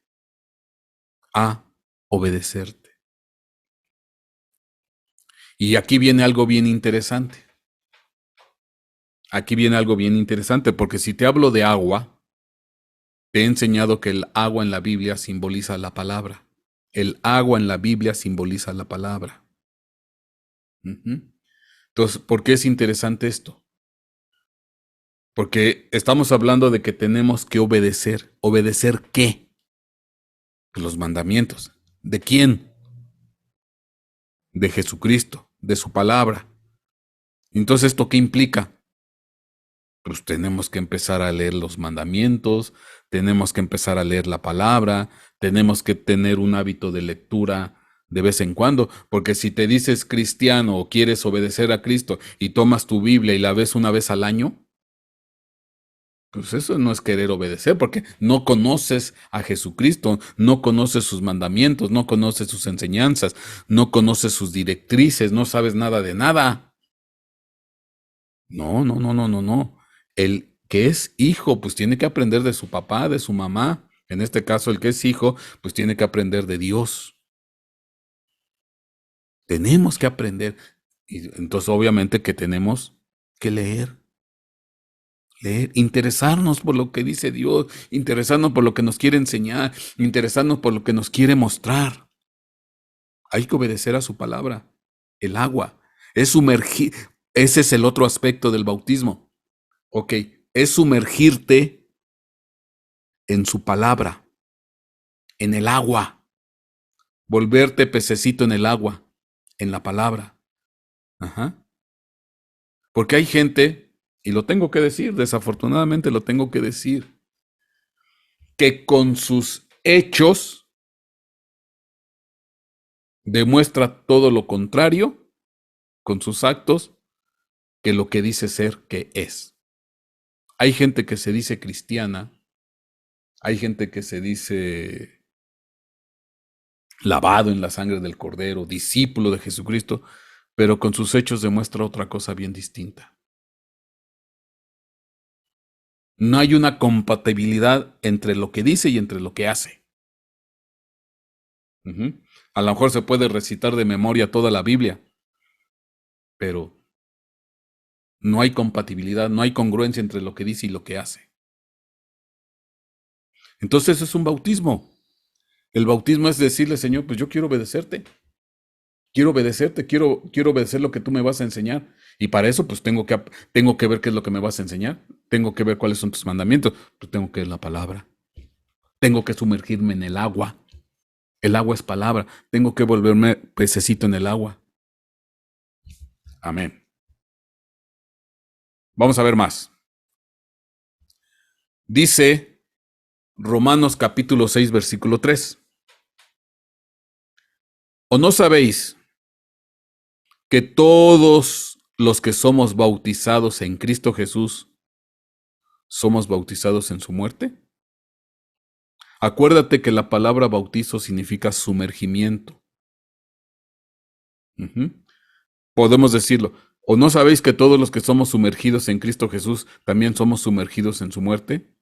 a obedecerte. Y aquí viene algo bien interesante. Aquí viene algo bien interesante, porque si te hablo de agua, te he enseñado que el agua en la Biblia simboliza la palabra. El agua en la Biblia simboliza la palabra. Entonces, ¿por qué es interesante esto? Porque estamos hablando de que tenemos que obedecer. ¿Obedecer qué? Los mandamientos. ¿De quién? De Jesucristo, de su palabra. Entonces, ¿esto qué implica? Pues tenemos que empezar a leer los mandamientos, tenemos que empezar a leer la palabra, tenemos que tener un hábito de lectura de vez en cuando, porque si te dices cristiano o quieres obedecer a Cristo y tomas tu Biblia y la ves una vez al año, pues eso no es querer obedecer, porque no conoces a Jesucristo, no conoces sus mandamientos, no conoces sus enseñanzas, no conoces sus directrices, no sabes nada de nada. No, no, no, no, no, no. El que es hijo, pues tiene que aprender de su papá, de su mamá. En este caso, el que es hijo, pues tiene que aprender de Dios. Tenemos que aprender. Y entonces, obviamente que tenemos que leer, interesarnos por lo que dice Dios, interesarnos por lo que nos quiere enseñar, interesarnos por lo que nos quiere mostrar. Hay que obedecer a su palabra. El agua es sumergir. Ese es el otro aspecto del bautismo. Ok, es sumergirte en su palabra, en el agua, volverte pececito en el agua, en la palabra. Ajá. Porque hay gente, y lo tengo que decir, desafortunadamente lo tengo que decir, que con sus hechos demuestra todo lo contrario, con sus actos, que lo que dice ser que es. Hay gente que se dice cristiana, hay gente que se dice lavado en la sangre del Cordero, discípulo de Jesucristo, pero con sus hechos demuestra otra cosa bien distinta. No hay una compatibilidad entre lo que dice y entre lo que hace. A lo mejor se puede recitar de memoria toda la Biblia, pero no hay compatibilidad, no hay congruencia entre lo que dice y lo que hace. Entonces es un bautismo. El bautismo es decirle, Señor, pues yo quiero obedecerte. Quiero obedecerte, quiero obedecer lo que tú me vas a enseñar. Y para eso, pues tengo que ver qué es lo que me vas a enseñar. Tengo que ver cuáles son tus mandamientos. Pues tengo que ver la palabra. Tengo que sumergirme en el agua. El agua es palabra. Tengo que volverme pececito en el agua. Amén. Vamos a ver más. Dice Romanos capítulo 6, versículo 3. ¿O no sabéis que todos los que somos bautizados en Cristo Jesús somos bautizados en su muerte? Acuérdate que la palabra bautizo significa sumergimiento. Podemos decirlo. ¿O no sabéis que todos los que somos sumergidos en Cristo Jesús también somos sumergidos en su muerte?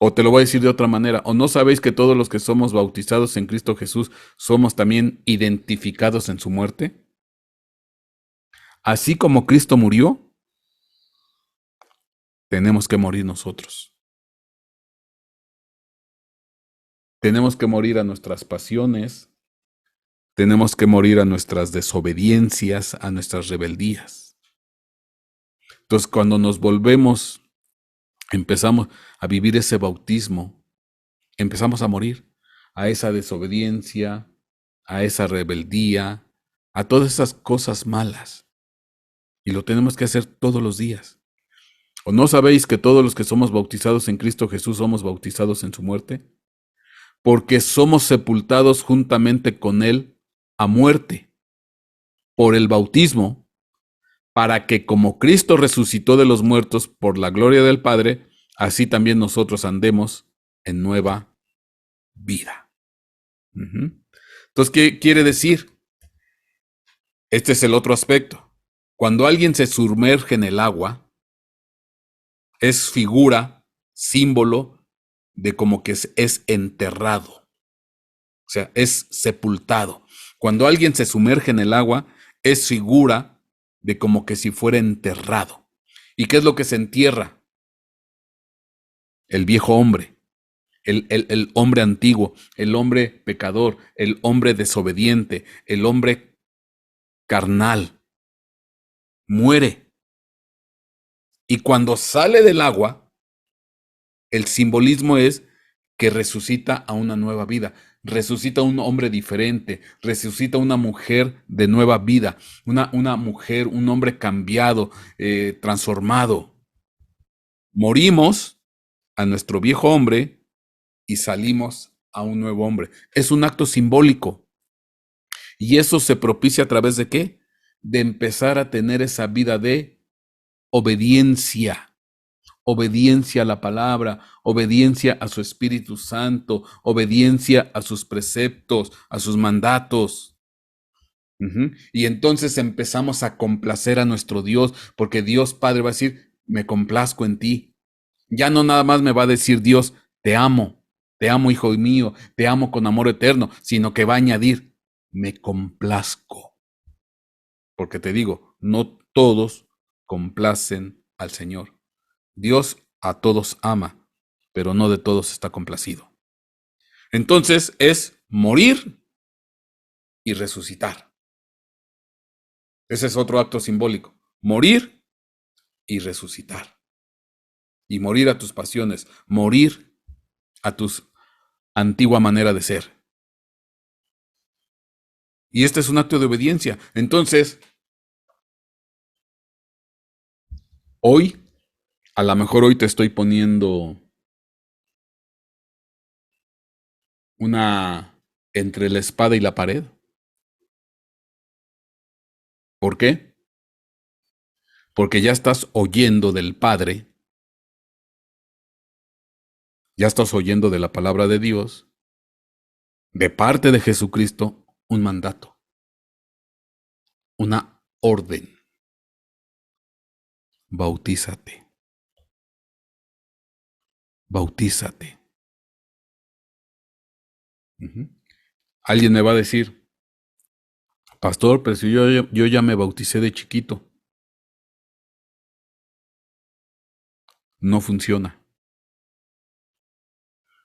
O te lo voy a decir de otra manera. ¿O no sabéis que todos los que somos bautizados en Cristo Jesús somos también identificados en su muerte? Así como Cristo murió, tenemos que morir nosotros. Tenemos que morir a nuestras pasiones, tenemos que morir a nuestras desobediencias, a nuestras rebeldías. Entonces, cuando nos volvemos, empezamos a vivir ese bautismo, empezamos a morir a esa desobediencia, a esa rebeldía, a todas esas cosas malas. Y lo tenemos que hacer todos los días. ¿O no sabéis que todos los que somos bautizados en Cristo Jesús somos bautizados en su muerte? Porque somos sepultados juntamente con Él a muerte por el bautismo, para que como Cristo resucitó de los muertos por la gloria del Padre, así también nosotros andemos en nueva vida. Entonces, ¿qué quiere decir? Este es el otro aspecto. Cuando alguien se sumerge en el agua, es figura, símbolo de como que es enterrado. O sea, es sepultado. Cuando alguien se sumerge en el agua, es figura de como que si fuera enterrado. ¿Y qué es lo que se entierra? El viejo hombre, el hombre antiguo, el hombre pecador, el hombre desobediente, el hombre carnal. Muere. Y cuando sale del agua, el simbolismo es que resucita a una nueva vida, resucita a un hombre diferente, resucita a una mujer de nueva vida, una mujer, un hombre cambiado, transformado. Morimos a nuestro viejo hombre y salimos a un nuevo hombre. Es un acto simbólico. Y eso se propicia a través de ¿qué? De empezar a tener esa vida de obediencia. Obediencia a la palabra, obediencia a su Espíritu Santo, obediencia a sus preceptos, a sus mandatos. Y entonces empezamos a complacer a nuestro Dios, porque Dios Padre va a decir, me complazco en ti. Ya no nada más me va a decir Dios, te amo, hijo mío, te amo con amor eterno, sino que va a añadir, me complazco. Porque te digo, no todos complacen al Señor. Dios a todos ama, pero no de todos está complacido. Entonces es morir y resucitar. Ese es otro acto simbólico. Morir y resucitar. Y morir a tus pasiones, morir a tu antigua manera de ser. Y este es un acto de obediencia. Entonces, hoy, a lo mejor hoy te estoy poniendo una entre la espada y la pared. ¿Por qué? Porque ya estás oyendo del Padre, ya estás oyendo de la palabra de Dios, de parte de Jesucristo, un mandato, una orden. bautízate, bautízate. Ujú. Alguien me va a decir, pastor, pero si yo ya me bauticé de chiquito. No funciona,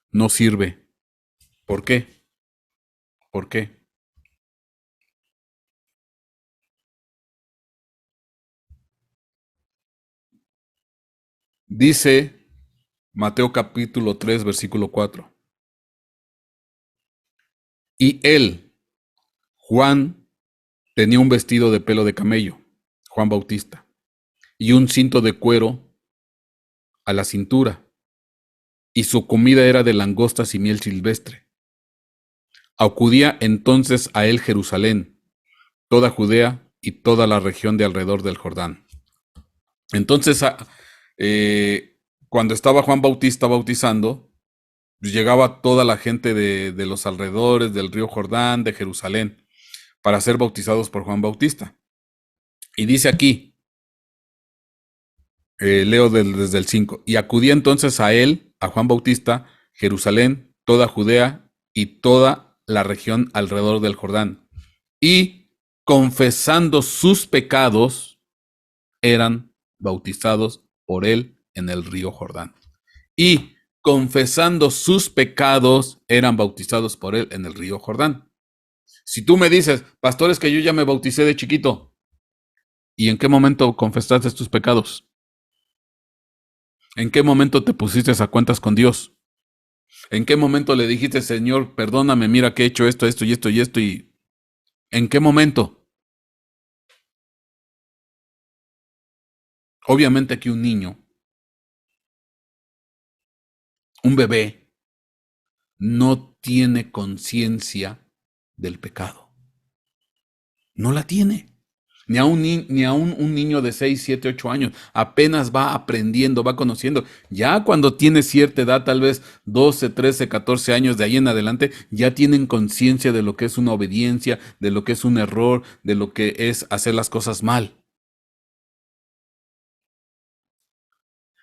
no sirve. ¿Por qué? ¿Por qué? Dice Mateo capítulo 3, versículo 4. Y él, Juan, tenía un vestido de pelo de camello, Juan Bautista, y un cinto de cuero a la cintura, y su comida era de langostas y miel silvestre. Acudía entonces a él Jerusalén, toda Judea y toda la región de alrededor del Jordán. Entonces, cuando estaba Juan Bautista bautizando, pues llegaba toda la gente de los alrededores del río Jordán, de Jerusalén, para ser bautizados por Juan Bautista. Y dice aquí, leo desde el 5, y acudía entonces a él, a Juan Bautista, Jerusalén, toda Judea y toda la región alrededor del Jordán. Y confesando sus pecados, eran bautizados por él en el río Jordán. Y confesando sus pecados, eran bautizados por él en el río Jordán. Si tú me dices, pastor, es que yo ya me bauticé de chiquito, ¿y en qué momento confesaste tus pecados? ¿En qué momento te pusiste a cuentas con Dios? ¿En qué momento le dijiste, Señor, perdóname, mira que he hecho esto, esto y esto y esto? ¿Y en qué momento? Obviamente aquí un niño, un bebé, no tiene conciencia del pecado. No la tiene. Ni a un niño de 6, 7, 8 años. Apenas va aprendiendo, va conociendo. Ya cuando tiene cierta edad, tal vez 12, 13, 14 años de ahí en adelante, ya tienen conciencia de lo que es una obediencia, de lo que es un error, de lo que es hacer las cosas mal.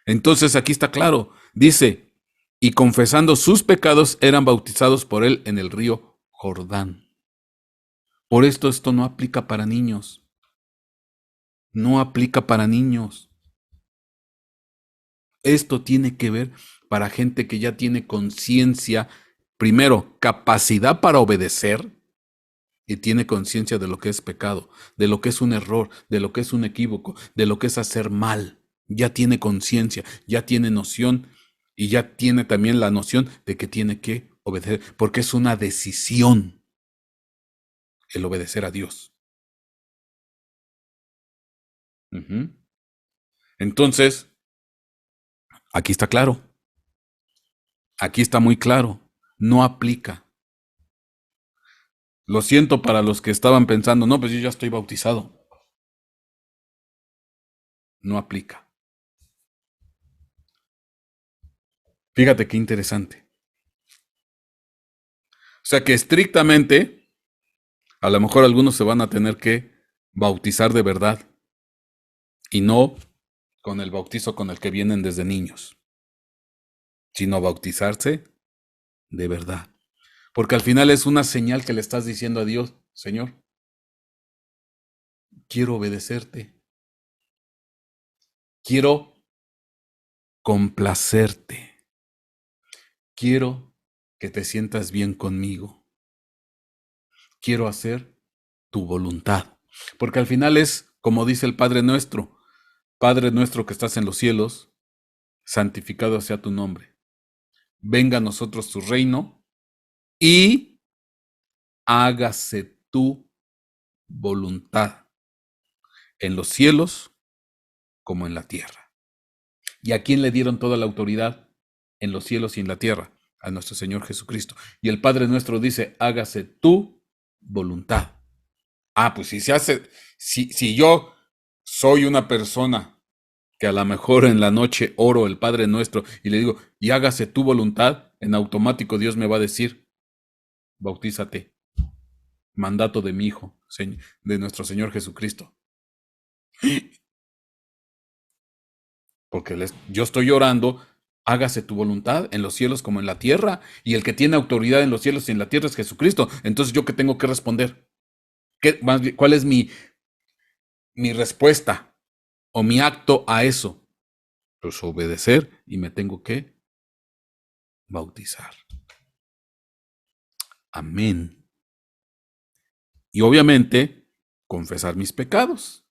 Entonces aquí está claro. Dice, y confesando sus pecados eran bautizados por él en el río Jordán. Por esto no aplica para niños. No aplica para niños. Esto tiene que ver para gente que ya tiene conciencia, primero, capacidad para obedecer y tiene conciencia de lo que es pecado, de lo que es un error, de lo que es un equívoco, de lo que es hacer mal. Ya tiene conciencia, ya tiene noción y ya tiene también la noción de que tiene que obedecer, porque es una decisión el obedecer a Dios. Uh-huh. Entonces, aquí está claro, aquí está muy claro, no aplica. Lo siento para los que estaban pensando, no, pues yo ya estoy bautizado. No aplica. Fíjate qué interesante. O sea que estrictamente, a lo mejor algunos se van a tener que bautizar de verdad y no con el bautizo con el que vienen desde niños, sino bautizarse de verdad. Porque al final es una señal que le estás diciendo a Dios, Señor, quiero obedecerte, quiero complacerte, quiero que te sientas bien conmigo, quiero hacer tu voluntad. Porque al final es, como dice el Padre nuestro que estás en los cielos, santificado sea tu nombre. Venga a nosotros tu reino y hágase tu voluntad en los cielos como en la tierra. ¿Y a quién le dieron toda la autoridad en los cielos y en la tierra? A nuestro Señor Jesucristo. Y el Padre nuestro dice, hágase tu voluntad. Ah, pues si se hace, si yo soy una persona que a lo mejor en la noche oro el Padre Nuestro y le digo, y hágase tu voluntad, en automático Dios me va a decir, bautízate, mandato de mi Hijo, de nuestro Señor Jesucristo. porque yo estoy orando, hágase tu voluntad en los cielos como en la tierra, y el que tiene autoridad en los cielos y en la tierra es Jesucristo. Entonces, ¿yo qué tengo que responder? ¿Cuál es mi respuesta o mi acto a eso? Pues obedecer, y me tengo que bautizar. Amén. Y obviamente, confesar mis pecados.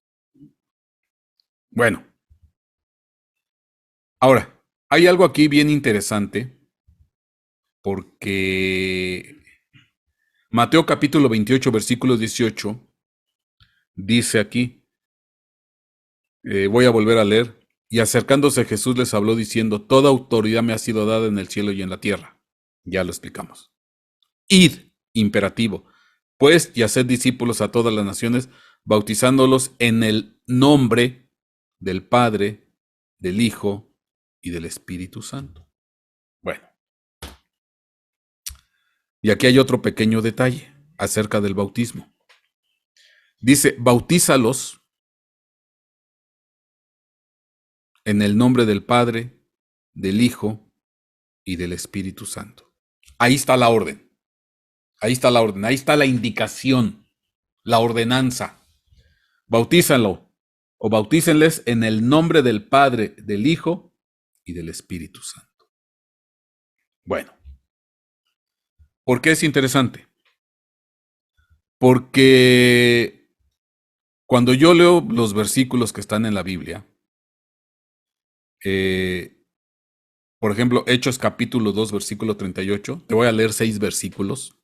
Bueno, ahora, hay algo aquí bien interesante, porque Mateo capítulo 28, versículo 18, dice aquí, voy a volver a leer, y acercándose Jesús les habló diciendo, toda autoridad me ha sido dada en el cielo y en la tierra. Ya lo explicamos. Id, imperativo, pues, y haced discípulos a todas las naciones, bautizándolos en el nombre del Padre, del Hijo y del Espíritu Santo. Bueno, y aquí hay otro pequeño detalle acerca del bautismo. Dice, bautízalos en el nombre del Padre, del Hijo y del Espíritu Santo. Ahí está la orden. Ahí está la orden. Ahí está la indicación, la ordenanza. Bautízalo o bautícenles en el nombre del Padre, del Hijo y del Espíritu Santo. Bueno, ¿por qué es interesante? Porque cuando yo leo los versículos que están en la Biblia, por ejemplo, Hechos capítulo 2, versículo 38, te voy a leer 6 versículos.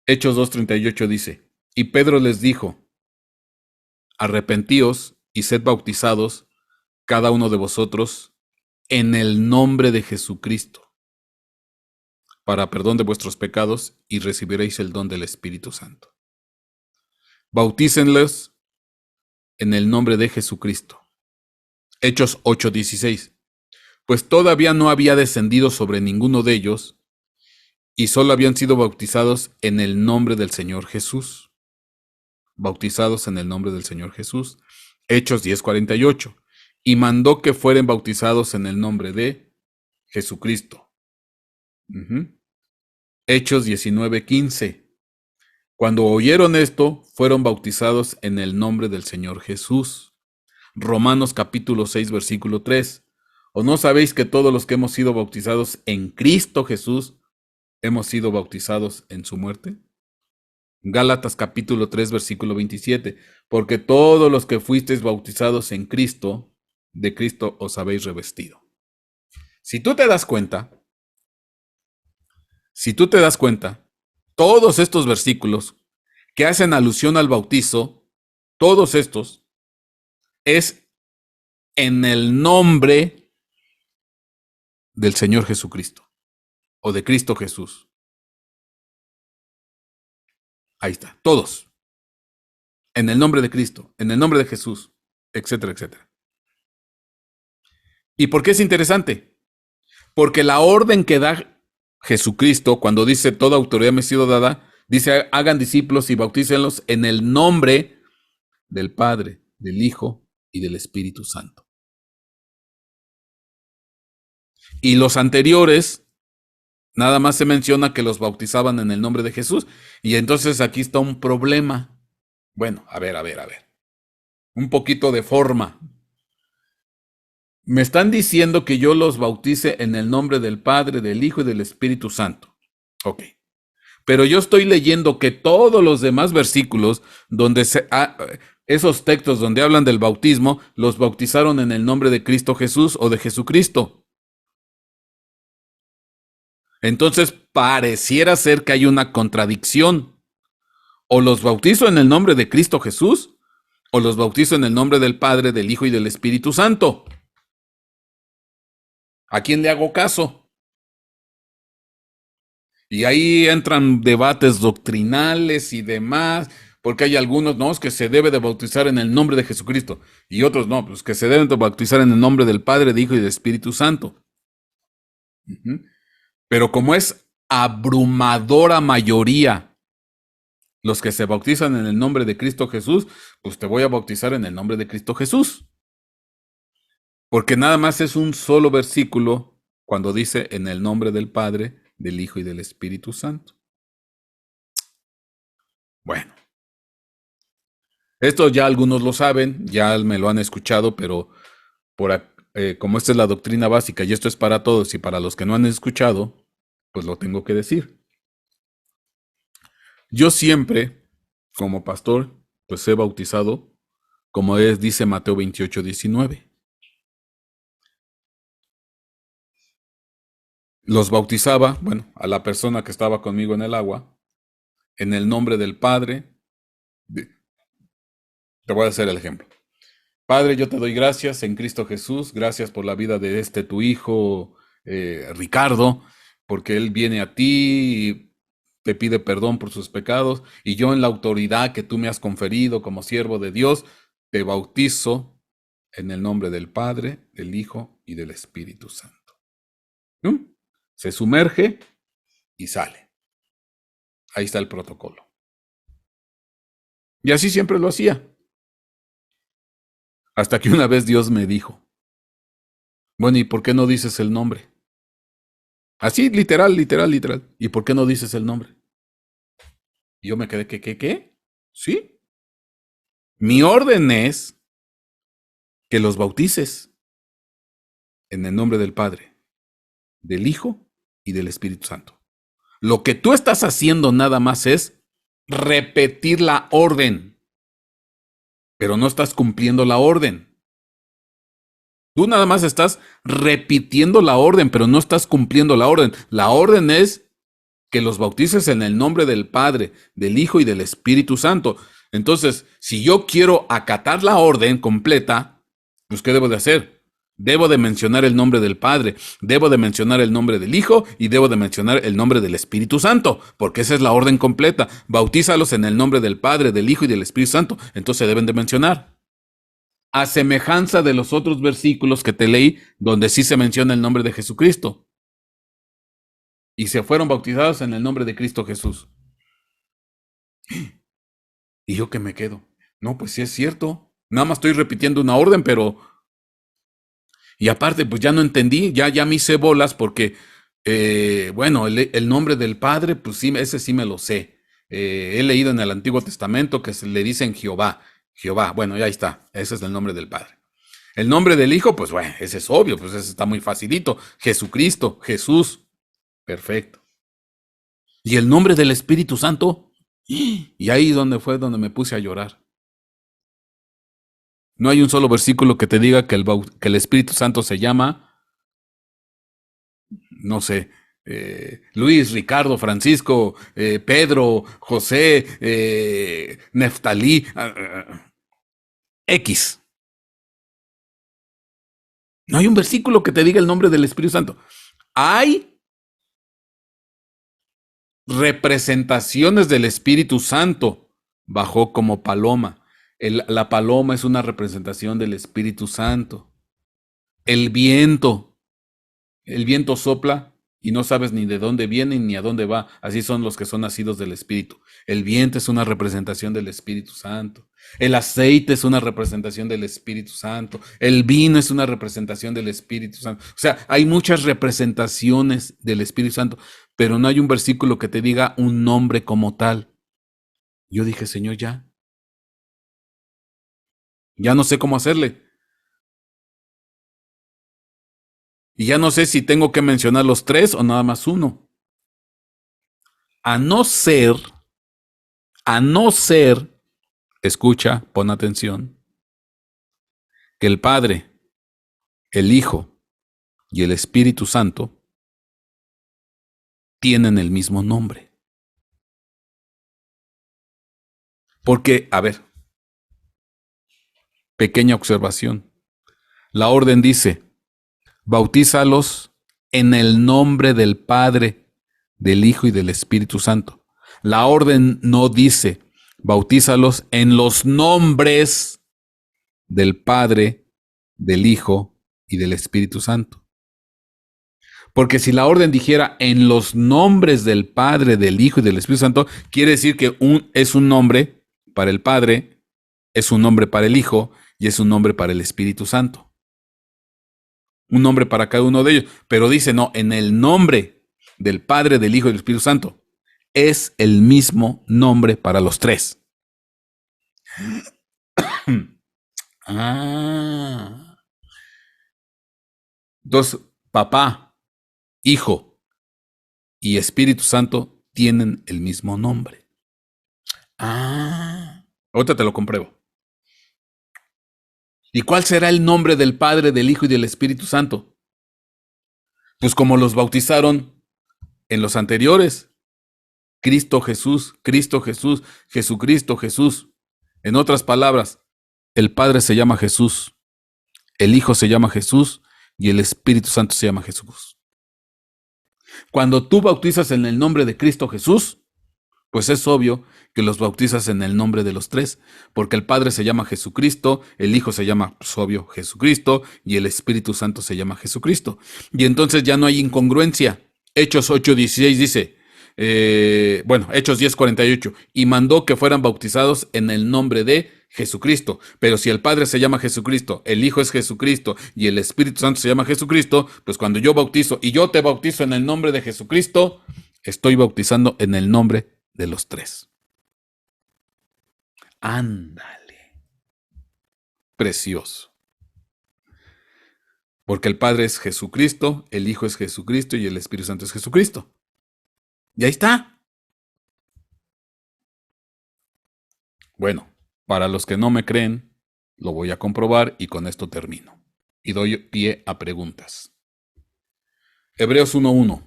Hechos 2:38 dice, y Pedro les dijo, arrepentíos y sed bautizados cada uno de vosotros en el nombre de Jesucristo para perdón de vuestros pecados y recibiréis el don del Espíritu Santo. Bautícenlos en el nombre de Jesucristo. Hechos 8:16. Pues todavía no había descendido sobre ninguno de ellos y solo habían sido bautizados en el nombre del Señor Jesús. Bautizados en el nombre del Señor Jesús. Hechos 10:48. Y mandó que fueren bautizados en el nombre de Jesucristo. Hechos 19:15. Cuando oyeron esto, fueron bautizados en el nombre del Señor Jesús. Romanos capítulo 6, versículo 3. ¿O no sabéis que todos los que hemos sido bautizados en Cristo Jesús, hemos sido bautizados en su muerte? Gálatas capítulo 3, versículo 27. Porque todos los que fuisteis bautizados en Cristo, de Cristo os habéis revestido. Si tú te das cuenta, todos estos versículos que hacen alusión al bautizo, todos estos, es en el nombre del Señor Jesucristo o de Cristo Jesús. Ahí está, todos. En el nombre de Cristo, en el nombre de Jesús, etcétera, etcétera. ¿Y por qué es interesante? Porque la orden que da Jesucristo, cuando dice toda autoridad me ha sido dada, dice hagan discípulos y bautícenlos en el nombre del Padre, del Hijo y del Espíritu Santo. Y los anteriores, nada más se menciona que los bautizaban en el nombre de Jesús. Y entonces aquí está un problema. Bueno, a ver. Un poquito de forma. Me están diciendo que yo los bautice en el nombre del Padre, del Hijo y del Espíritu Santo. Ok. Pero yo estoy leyendo que todos los demás versículos, donde esos textos donde hablan del bautismo, los bautizaron en el nombre de Cristo Jesús o de Jesucristo. Entonces pareciera ser que hay una contradicción. O los bautizo en el nombre de Cristo Jesús, o los bautizo en el nombre del Padre, del Hijo y del Espíritu Santo. ¿A quién le hago caso? Y ahí entran debates doctrinales y demás, porque hay algunos, no, es que se debe de bautizar en el nombre de Jesucristo, y otros no, pues que se deben de bautizar en el nombre del Padre, del Hijo y del Espíritu Santo. Pero como es abrumadora mayoría los que se bautizan en el nombre de Cristo Jesús, pues te voy a bautizar en el nombre de Cristo Jesús. Porque nada más es un solo versículo cuando dice en el nombre del Padre, del Hijo y del Espíritu Santo. Bueno, esto ya algunos lo saben, ya me lo han escuchado, pero como esta es la doctrina básica y esto es para todos y para los que no han escuchado, pues lo tengo que decir. Yo siempre, como pastor, pues he bautizado, como dice Mateo 28:19. Los bautizaba, bueno, a la persona que estaba conmigo en el agua, en el nombre del Padre. Te voy a hacer el ejemplo. Padre, yo te doy gracias en Cristo Jesús, gracias por la vida de tu hijo Ricardo, porque él viene a ti y te pide perdón por sus pecados, y yo en la autoridad que tú me has conferido como siervo de Dios, te bautizo en el nombre del Padre, del Hijo y del Espíritu Santo. ¿Mm? Se sumerge y sale. Ahí está el protocolo. Y así siempre lo hacía. Hasta que una vez Dios me dijo, bueno, ¿y por qué no dices el nombre? Así, literal, literal, literal. ¿Y por qué no dices el nombre? Y yo me quedé, ¿qué? ¿Sí? Mi orden es que los bautices en el nombre del Padre, del Hijo y del Espíritu Santo. Lo que tú estás haciendo nada más es repetir la orden, pero no estás cumpliendo la orden. Tú nada más estás repitiendo la orden, pero no estás cumpliendo la orden. La orden es que los bautices en el nombre del Padre, del Hijo y del Espíritu Santo. Entonces, si yo quiero acatar la orden completa, pues ¿qué debo de hacer? Debo de mencionar el nombre del Padre, debo de mencionar el nombre del Hijo y debo de mencionar el nombre del Espíritu Santo, porque esa es la orden completa. Bautízalos en el nombre del Padre, del Hijo y del Espíritu Santo. Entonces deben de mencionar. A semejanza de los otros versículos que te leí, donde sí se menciona el nombre de Jesucristo. Y se fueron bautizados en el nombre de Cristo Jesús. Y yo que me quedo. No, pues sí es cierto. Nada más estoy repitiendo una orden, pero... Y aparte, pues ya no entendí, ya me hice bolas porque, bueno, el nombre del Padre, pues sí, ese sí me lo sé. He leído en el Antiguo Testamento que se le dicen Jehová. Jehová, bueno, ya está. Ese es el nombre del Padre. El nombre del Hijo, pues bueno, ese es obvio, pues ese está muy facilito. Jesucristo, Jesús. Perfecto. ¿Y el nombre del Espíritu Santo? Y ahí fue donde me puse a llorar. No hay un solo versículo que te diga que el Espíritu Santo se llama, no sé, Luis, Ricardo, Francisco, Pedro, José, Neftalí, X. No hay un versículo que te diga el nombre del Espíritu Santo. Hay representaciones del Espíritu Santo. Bajó como paloma. La paloma es una representación del Espíritu Santo. El viento sopla y no sabes ni de dónde viene ni a dónde va. Así son los que son nacidos del Espíritu. El viento es una representación del Espíritu Santo. El aceite es una representación del Espíritu Santo. El vino es una representación del Espíritu Santo. O sea, hay muchas representaciones del Espíritu Santo, pero no hay un versículo que te diga un nombre como tal. Yo dije, Señor, ya no sé cómo hacerle. Y ya no sé si tengo que mencionar los tres o nada más uno. A no ser, escucha, pon atención, que el Padre, el Hijo y el Espíritu Santo tienen el mismo nombre. Porque, a ver, pequeña observación. La orden dice, bautízalos en el nombre del Padre, del Hijo y del Espíritu Santo. La orden no dice, bautízalos en los nombres del Padre, del Hijo y del Espíritu Santo. Porque si la orden dijera en los nombres del Padre, del Hijo y del Espíritu Santo, quiere decir que es un nombre para el Padre, es un nombre para el Hijo y es un nombre para el Espíritu Santo. un nombre para cada uno de ellos, pero dice, no, en el nombre del Padre, del Hijo y del Espíritu Santo. Es el mismo nombre para los tres. Ah. Entonces, papá, hijo y Espíritu Santo tienen el mismo nombre. Ah. Ahorita te lo compruebo. ¿Y cuál será el nombre del Padre, del Hijo y del Espíritu Santo? Pues como los bautizaron en los anteriores. Cristo Jesús, Jesucristo Jesús. En otras palabras, el Padre se llama Jesús, el Hijo se llama Jesús y el Espíritu Santo se llama Jesús. Cuando tú bautizas en el nombre de Cristo Jesús, pues es obvio que los bautizas en el nombre de los tres, porque el Padre se llama Jesucristo, el Hijo se llama, pues obvio, Jesucristo, y el Espíritu Santo se llama Jesucristo. Y entonces ya no hay incongruencia. Hechos 8:16 dice, Hechos 10:48, y mandó que fueran bautizados en el nombre de Jesucristo. Pero si el Padre se llama Jesucristo, el Hijo es Jesucristo y el Espíritu Santo se llama Jesucristo, pues cuando yo bautizo y yo te bautizo en el nombre de Jesucristo, estoy bautizando en el nombre de los tres. Ándale. Precioso. Porque el Padre es Jesucristo, el Hijo es Jesucristo y el Espíritu Santo es Jesucristo. Y ahí está. Bueno, para los que no me creen, lo voy a comprobar y con esto termino. Y doy pie a preguntas. Hebreos 1:1.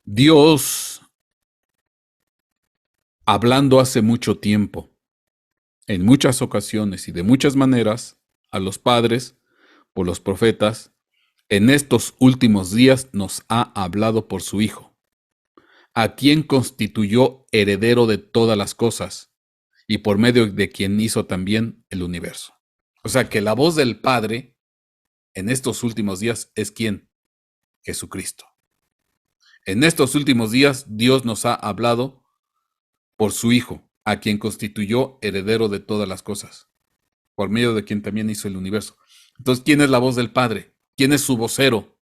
Dios, hablando hace mucho tiempo, en muchas ocasiones y de muchas maneras, a los padres, por los profetas, en estos últimos días nos ha hablado por su Hijo, a quien constituyó heredero de todas las cosas, y por medio de quien hizo también el universo. O sea que la voz del Padre en estos últimos días es ¿quién? Jesucristo. En estos últimos días Dios nos ha hablado por su Hijo, a quien constituyó heredero de todas las cosas, por medio de quien también hizo el universo. Entonces, ¿quién es la voz del Padre? ¿Quién es su vocero?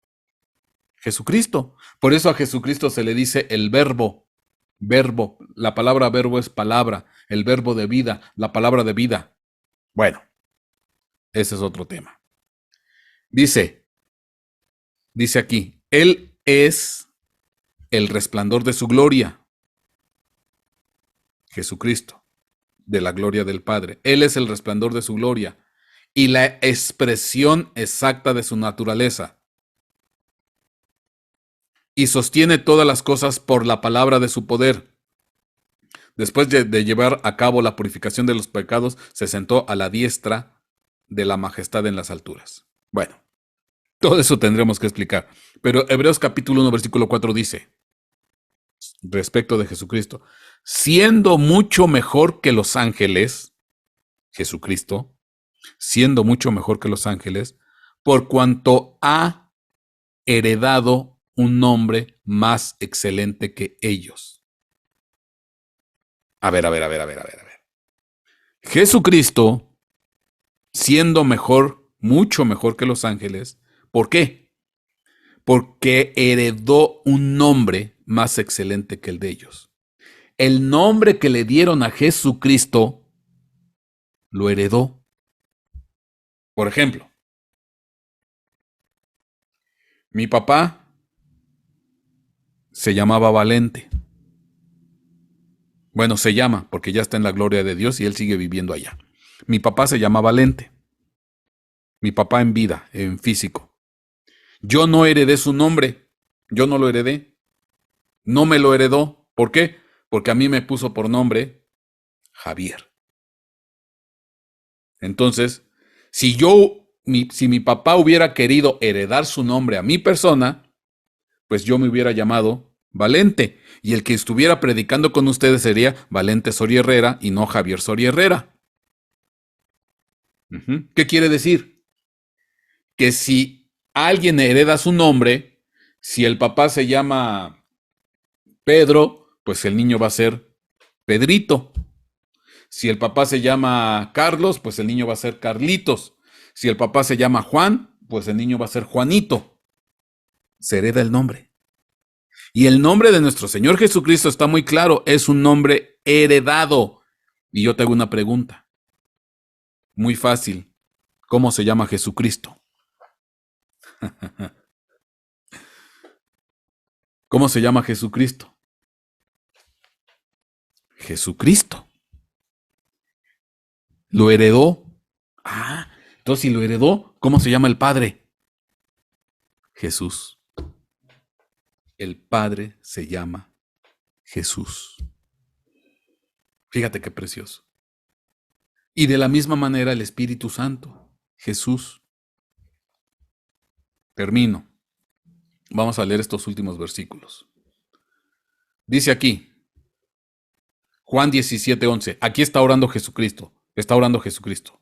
Jesucristo. Por eso a Jesucristo se le dice el verbo. Verbo. La palabra verbo es palabra. El verbo de vida. La palabra de vida. Bueno, ese es otro tema. Dice aquí, Él es el resplandor de su gloria. Jesucristo, de la gloria del Padre. Él es el resplandor de su gloria y la expresión exacta de su naturaleza. Y sostiene todas las cosas por la palabra de su poder. Después de llevar a cabo la purificación de los pecados, se sentó a la diestra de la majestad en las alturas. Bueno, todo eso tendremos que explicar. Pero Hebreos capítulo 1, versículo 4 dice, respecto de Jesucristo, siendo mucho mejor que los ángeles, Jesucristo, siendo mucho mejor que los ángeles, por cuanto ha heredado un nombre más excelente que ellos. A ver. Jesucristo, siendo mejor, mucho mejor que los ángeles, ¿por qué? Porque heredó un nombre más excelente que el de ellos. El nombre que le dieron a Jesucristo lo heredó. Por ejemplo, mi papá se llamaba Valente. Bueno, se llama, porque ya está en la gloria de Dios y él sigue viviendo allá. Mi papá se llama Valente. Mi papá en vida, en físico. Yo no heredé su nombre. Yo no lo heredé. No me lo heredó. ¿Por qué? Porque a mí me puso por nombre Javier. Entonces, si mi papá hubiera querido heredar su nombre a mi persona, pues yo me hubiera llamado Valente, y el que estuviera predicando con ustedes sería Valente Soria Herrera y no Javier Soria Herrera. ¿Qué quiere decir? Que si alguien hereda su nombre, si el papá se llama Pedro, pues el niño va a ser Pedrito. Si el papá se llama Carlos, pues el niño va a ser Carlitos. Si el papá se llama Juan, pues el niño va a ser Juanito. Se hereda el nombre. Y el nombre de nuestro Señor Jesucristo está muy claro, es un nombre heredado. Y yo te hago una pregunta. Muy fácil. ¿Cómo se llama Jesucristo? ¿Cómo se llama Jesucristo? Jesucristo. ¿Lo heredó? Ah, entonces si lo heredó, ¿cómo se llama el Padre? Jesús. El Padre se llama Jesús. Fíjate qué precioso. Y de la misma manera el Espíritu Santo, Jesús. Termino. Vamos a leer estos últimos versículos. Dice aquí, Juan 17:11. Aquí está orando Jesucristo. Está orando Jesucristo.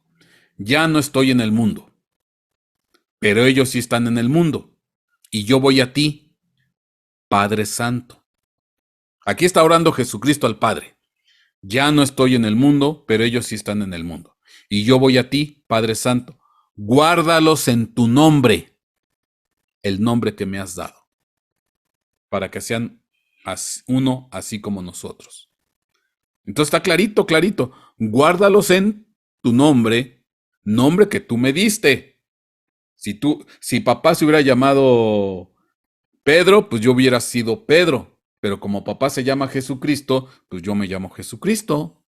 Ya no estoy en el mundo, pero ellos sí están en el mundo. Y yo voy a ti, Padre Santo. Aquí está orando Jesucristo al Padre. Ya no estoy en el mundo, pero ellos sí están en el mundo. Y yo voy a ti, Padre Santo. Guárdalos en tu nombre, el nombre que me has dado, para que sean uno así como nosotros. Entonces está clarito, clarito. Guárdalos en tu nombre, nombre que tú me diste. Si papá se hubiera llamado Pedro, pues yo hubiera sido Pedro. Pero como papá se llama Jesucristo, pues yo me llamo Jesucristo.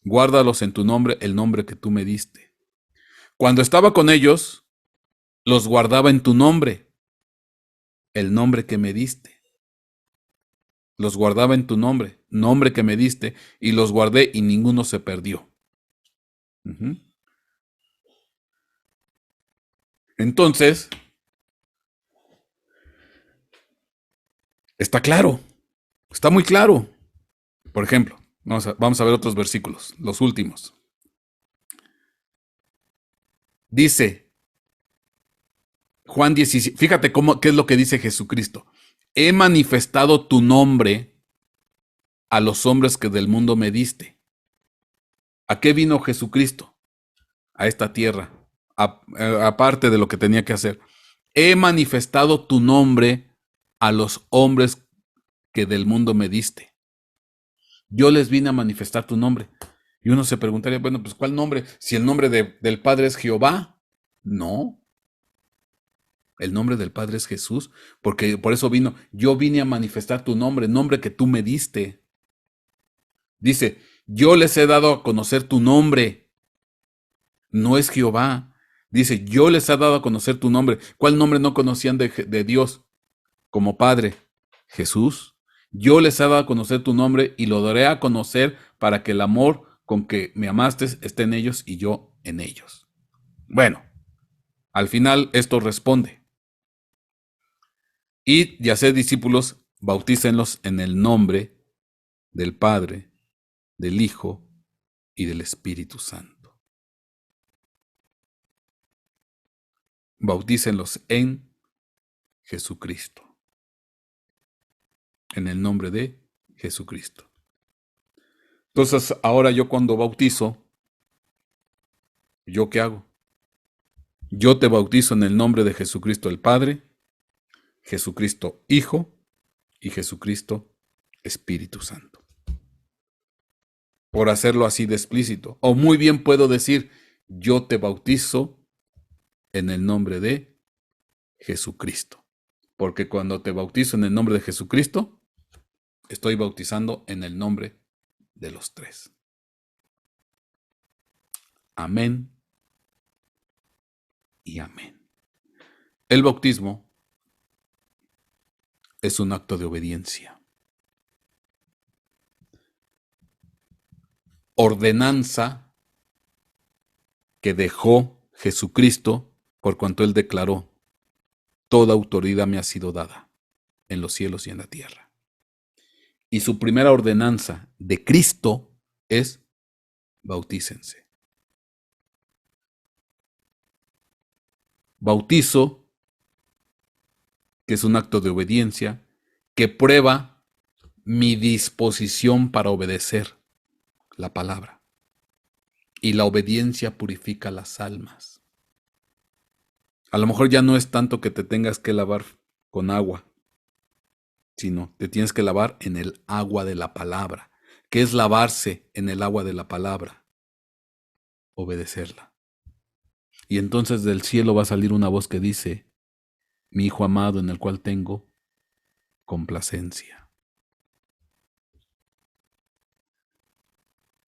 Guárdalos en tu nombre, el nombre que tú me diste. Cuando estaba con ellos, los guardaba en tu nombre, el nombre que me diste. Los guardaba en tu nombre, nombre que me diste, y los guardé y ninguno se perdió. Entonces, está claro, está muy claro. Por ejemplo, vamos a ver otros versículos, los últimos. Dice Juan 17, fíjate qué es lo que dice Jesucristo. He manifestado tu nombre a los hombres que del mundo me diste. ¿A qué vino Jesucristo? A esta tierra, aparte de lo que tenía que hacer. He manifestado tu nombre a los hombres que del mundo me diste. Yo les vine a manifestar tu nombre. Y uno se preguntaría, bueno, pues ¿cuál nombre? Si el nombre del Padre es Jehová. No. El nombre del Padre es Jesús, porque por eso vino. Yo vine a manifestar tu nombre, nombre que tú me diste. Dice, yo les he dado a conocer tu nombre. No es Jehová. Dice, yo les he dado a conocer tu nombre. ¿Cuál nombre no conocían de Dios como Padre? Jesús. Yo les he dado a conocer tu nombre y lo daré a conocer para que el amor con que me amaste esté en ellos y yo en ellos. Bueno, al final esto responde. Id y haced discípulos, bautícenlos en el nombre del Padre, del Hijo y del Espíritu Santo. Bautícenlos en Jesucristo. En el nombre de Jesucristo. Entonces, ahora yo cuando bautizo, ¿yo qué hago? Yo te bautizo en el nombre de Jesucristo el Padre, Jesucristo Hijo y Jesucristo Espíritu Santo. Por hacerlo así de explícito. O muy bien puedo decir, yo te bautizo en el nombre de Jesucristo. Porque cuando te bautizo en el nombre de Jesucristo, estoy bautizando en el nombre de los tres. Amén y amén. El bautismo es un acto de obediencia. Ordenanza que dejó Jesucristo por cuanto él declaró, toda autoridad me ha sido dada en los cielos y en la tierra. Y su primera ordenanza de Cristo es bautícense. Bautizo, que es un acto de obediencia, que prueba mi disposición para obedecer la palabra. y la obediencia purifica las almas. A lo mejor ya no es tanto que te tengas que lavar con agua, sino te tienes que lavar en el agua de la palabra. ¿Qué es lavarse en el agua de la palabra? Obedecerla. Y entonces del cielo va a salir una voz que dice, mi Hijo amado en el cual tengo complacencia.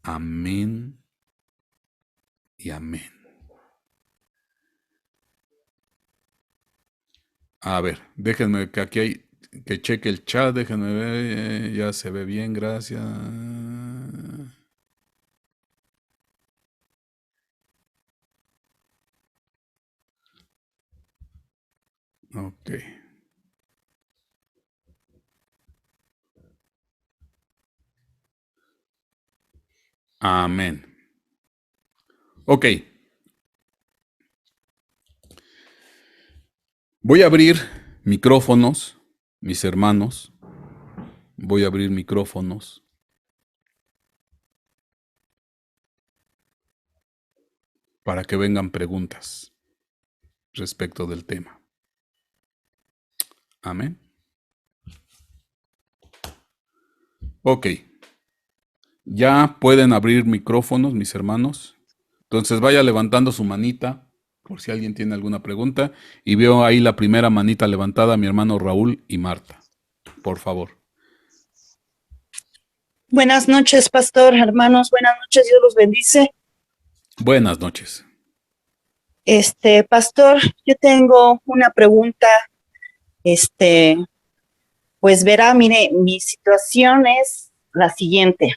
Amén y amén. A ver, déjenme que aquí hay, que cheque el chat, déjenme ver, ya se ve bien, gracias. Ok. Amén. Ok. Voy a abrir micrófonos, mis hermanos. Voy a abrir micrófonos para que vengan preguntas respecto del tema. Amén. Ok. Ya pueden abrir micrófonos, mis hermanos. Entonces vaya levantando su manita por si alguien tiene alguna pregunta. Y veo ahí la primera manita levantada, mi hermano Raúl y Marta. Por favor. Buenas noches, pastor, hermanos, buenas noches, Dios los bendice. Buenas noches. Pastor, yo tengo una pregunta, pues verá, mire, mi situación es la siguiente.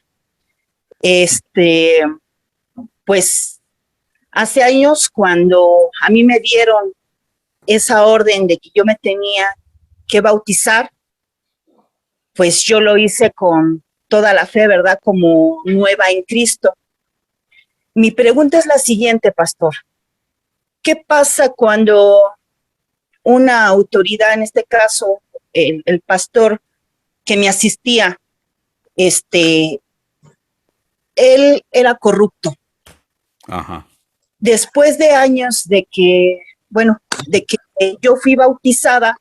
Pues hace años cuando a mí me dieron esa orden de que yo me tenía que bautizar, pues yo lo hice con toda la fe, ¿verdad? Como nueva en Cristo. Mi pregunta es la siguiente, pastor. ¿Qué pasa cuando una autoridad, en este caso, el pastor que me asistía, él era corrupto? Ajá. Después de años de que, bueno, de que yo fui bautizada,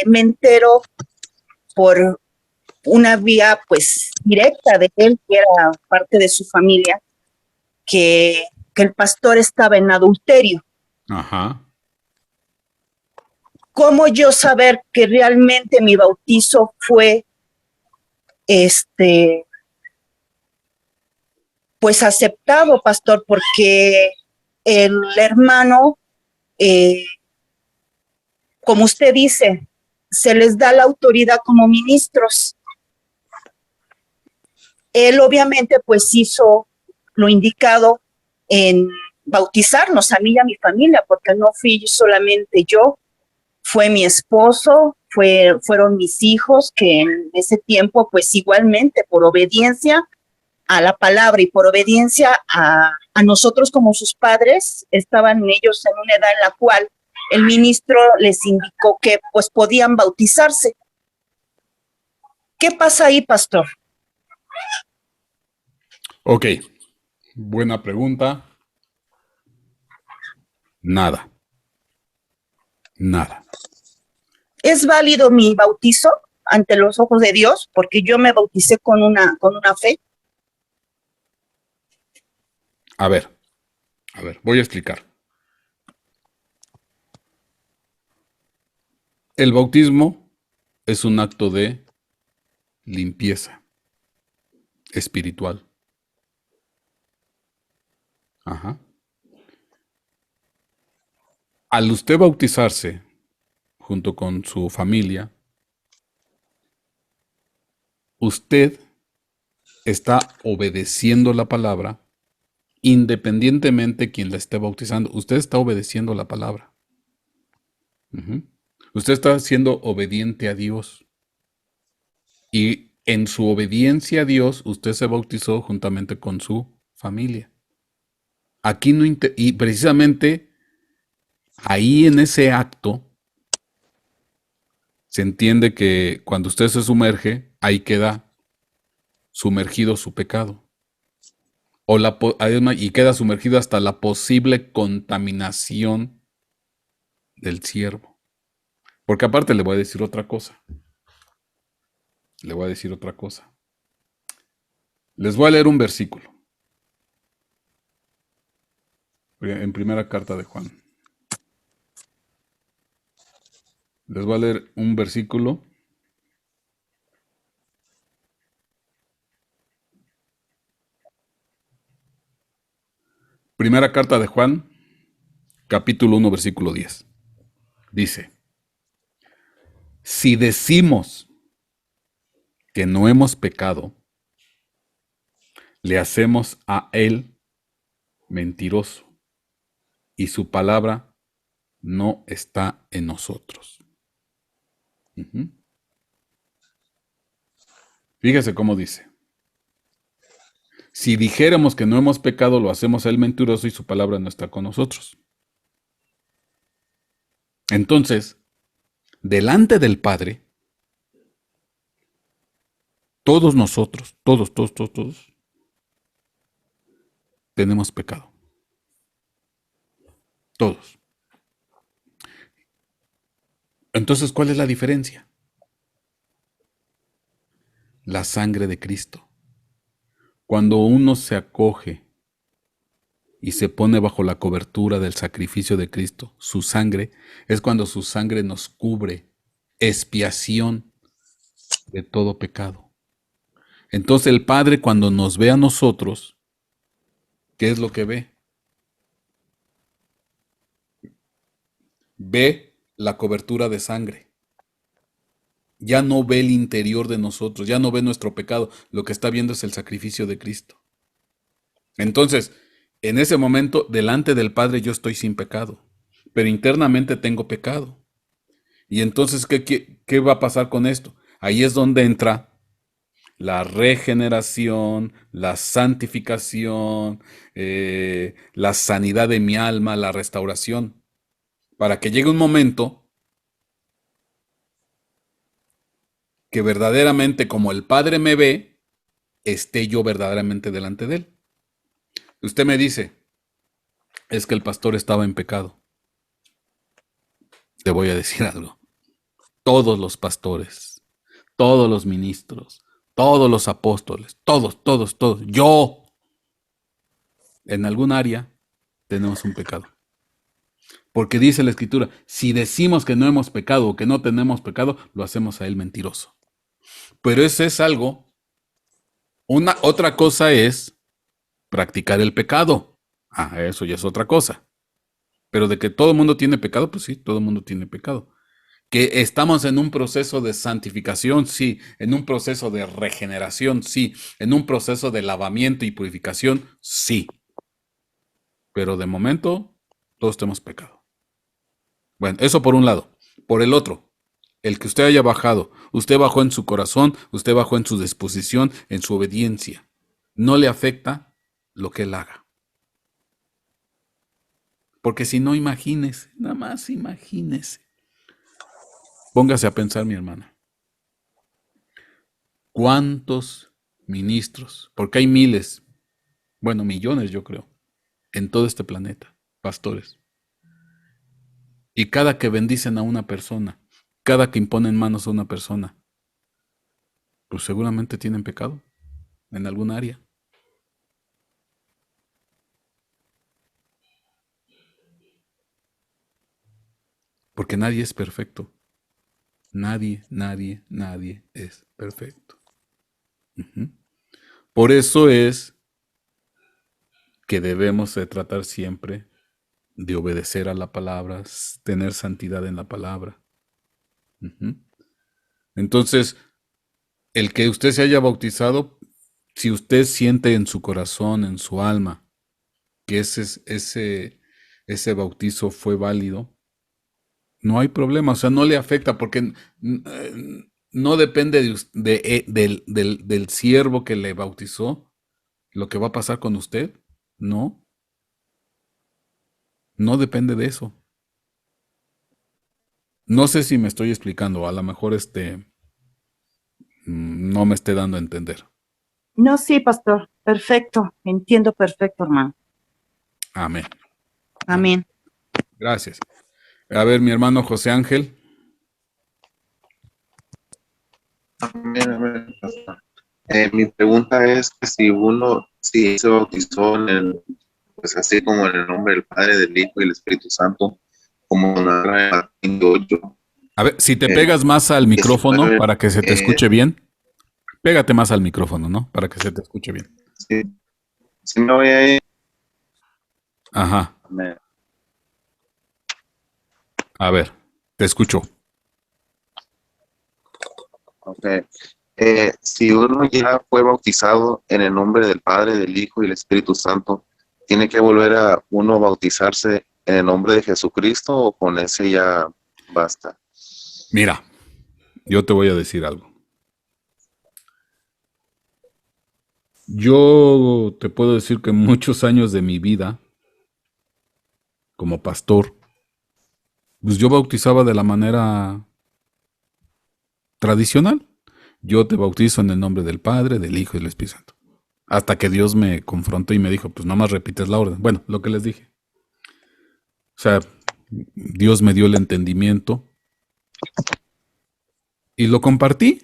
me entero por una vía pues directa de él, que era parte de su familia, que el pastor estaba en adulterio. Ajá. ¿Cómo yo saber que realmente mi bautizo fue pues aceptado, pastor? Porque el hermano, eh, como usted dice, se les da la autoridad como ministros. Él obviamente pues hizo lo indicado en bautizarnos a mí y a mi familia, porque no fui solamente yo, fue mi esposo, fueron mis hijos, que en ese tiempo pues igualmente por obediencia a la palabra y por obediencia a nosotros como sus padres, estaban ellos en una edad en la cual el ministro les indicó que pues podían bautizarse. ¿Qué pasa ahí, pastor? Ok. Buena pregunta. Nada. Nada. ¿Es válido mi bautizo ante los ojos de Dios? Porque yo me bauticé con una fe. A ver. A ver. Voy a explicar. El bautismo es un acto de limpieza espiritual. Ajá. Al usted bautizarse junto con su familia, usted está obedeciendo la palabra independientemente quien la esté bautizando. Usted está obedeciendo la palabra. Ujú. Usted está siendo obediente a Dios. Y en su obediencia a Dios, usted se bautizó juntamente con su familia. Aquí no y precisamente ahí en ese acto se entiende que cuando usted se sumerge, ahí queda sumergido su pecado. y queda sumergido hasta la posible contaminación del siervo. Porque aparte le voy a decir otra cosa. Le voy a decir otra cosa. Les voy a leer un versículo. En primera carta de Juan. Les voy a leer un versículo. Primera carta de Juan, capítulo 1, versículo 10. Dice, si decimos que no hemos pecado, le hacemos a él mentiroso y su palabra no está en nosotros. Ujú. Fíjese cómo dice. Si dijéramos que no hemos pecado, lo hacemos a él mentiroso y su palabra no está con nosotros. Entonces, delante del Padre, todos nosotros, todos, tenemos pecado. Todos. Entonces, ¿cuál es la diferencia? La sangre de Cristo. Cuando uno se acoge y se pone bajo la cobertura del sacrificio de Cristo, su sangre, es cuando su sangre nos cubre, expiación de todo pecado. Entonces el Padre, cuando nos ve a nosotros, ¿qué es lo que ve? Ve la cobertura de sangre. Ya no ve el interior de nosotros, ya no ve nuestro pecado, lo que está viendo es el sacrificio de Cristo. Entonces, en ese momento, delante del Padre yo estoy sin pecado, pero internamente tengo pecado. Y entonces, ¿qué va a pasar con esto? Ahí es donde entra la regeneración, la santificación, la sanidad de mi alma, la restauración, para que llegue un momento que verdaderamente como el Padre me ve, esté yo verdaderamente delante de Él. Usted me dice, es que el pastor estaba en pecado. Te voy a decir algo. Todos los pastores, todos los ministros, todos los apóstoles, todos, yo, en algún área, tenemos un pecado. Porque dice la Escritura, si decimos que no hemos pecado o que no tenemos pecado, lo hacemos a Él mentiroso. Pero eso es algo. Otra cosa es practicar el pecado. Eso ya es otra cosa. Pero de que todo el mundo tiene pecado, pues sí, todo el mundo tiene pecado. Que estamos en un proceso de santificación, sí, en un proceso de regeneración, sí, en un proceso de lavamiento y purificación, sí. Pero de momento, todos tenemos pecado. Bueno, eso por un lado. Por el otro, el que usted haya bajado, usted bajó en su corazón, usted bajó en su disposición, en su obediencia. No le afecta lo que él haga. Porque si no, imagínese, nada más imagínese. Póngase a pensar, mi hermana. ¿Cuántos ministros? Porque hay miles, bueno, millones yo creo, en todo este planeta, pastores. Y cada que bendicen a una persona, cada que imponen manos a una persona, pues seguramente tienen pecado en algún área. Porque nadie es perfecto. Nadie es perfecto. Uh-huh. Por eso es que debemos de tratar siempre de obedecer a la palabra, tener santidad en la palabra. Uh-huh. Entonces, el que usted se haya bautizado, si usted siente en su corazón, en su alma, que ese bautizo fue válido, no hay problema, o sea, no le afecta porque no depende del siervo que le bautizó lo que va a pasar con usted, no, no depende de eso. No sé si me estoy explicando, a lo mejor no me esté dando a entender. No, sí, pastor. Perfecto, entiendo perfecto, hermano. Amén. Amén. Gracias. A ver, mi hermano José Ángel. Amén, amén, pastor. Mi pregunta es que si se bautizó pues así como en el nombre del Padre, del Hijo y del Espíritu Santo, como narra en Martín 8, A ver, si te pegas más al micrófono 19, para que se te escuche bien, pégate más al micrófono, ¿no? Para que se te escuche bien. sí, sí me voy a ir. Ajá. Amén. A ver, te escucho. Ok. Si uno ya fue bautizado en el nombre del Padre, del Hijo y del Espíritu Santo, ¿tiene que volver a uno bautizarse en el nombre de Jesucristo o con ese ya basta? Mira, yo te voy a decir algo. Yo te puedo decir que muchos años de mi vida como pastor, pues yo bautizaba de la manera tradicional. Yo te bautizo en el nombre del Padre, del Hijo y del Espíritu Santo. Hasta que Dios me confrontó y me dijo, pues nada más repites la orden. Bueno, lo que les dije. O sea, Dios me dio el entendimiento y lo compartí.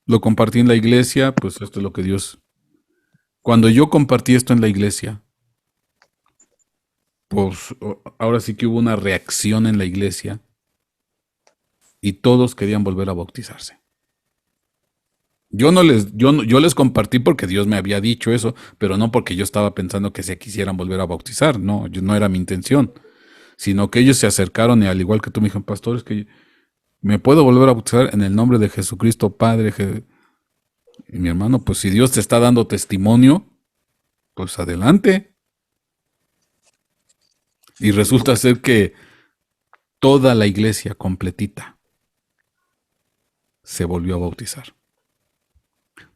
Lo compartí en la iglesia, pues esto es lo que Dios... Cuando yo compartí esto en la iglesia, pues ahora sí que hubo una reacción en la iglesia y todos querían volver a bautizarse. Yo les compartí porque Dios me había dicho eso, pero no porque yo estaba pensando que se quisieran volver a bautizar, no, no era mi intención, sino que ellos se acercaron y al igual que tú me dijeron, pastores, que me puedo volver a bautizar en el nombre de Jesucristo Padre. Y mi hermano, pues si Dios te está dando testimonio, pues adelante. Y resulta ser que toda la iglesia completita se volvió a bautizar.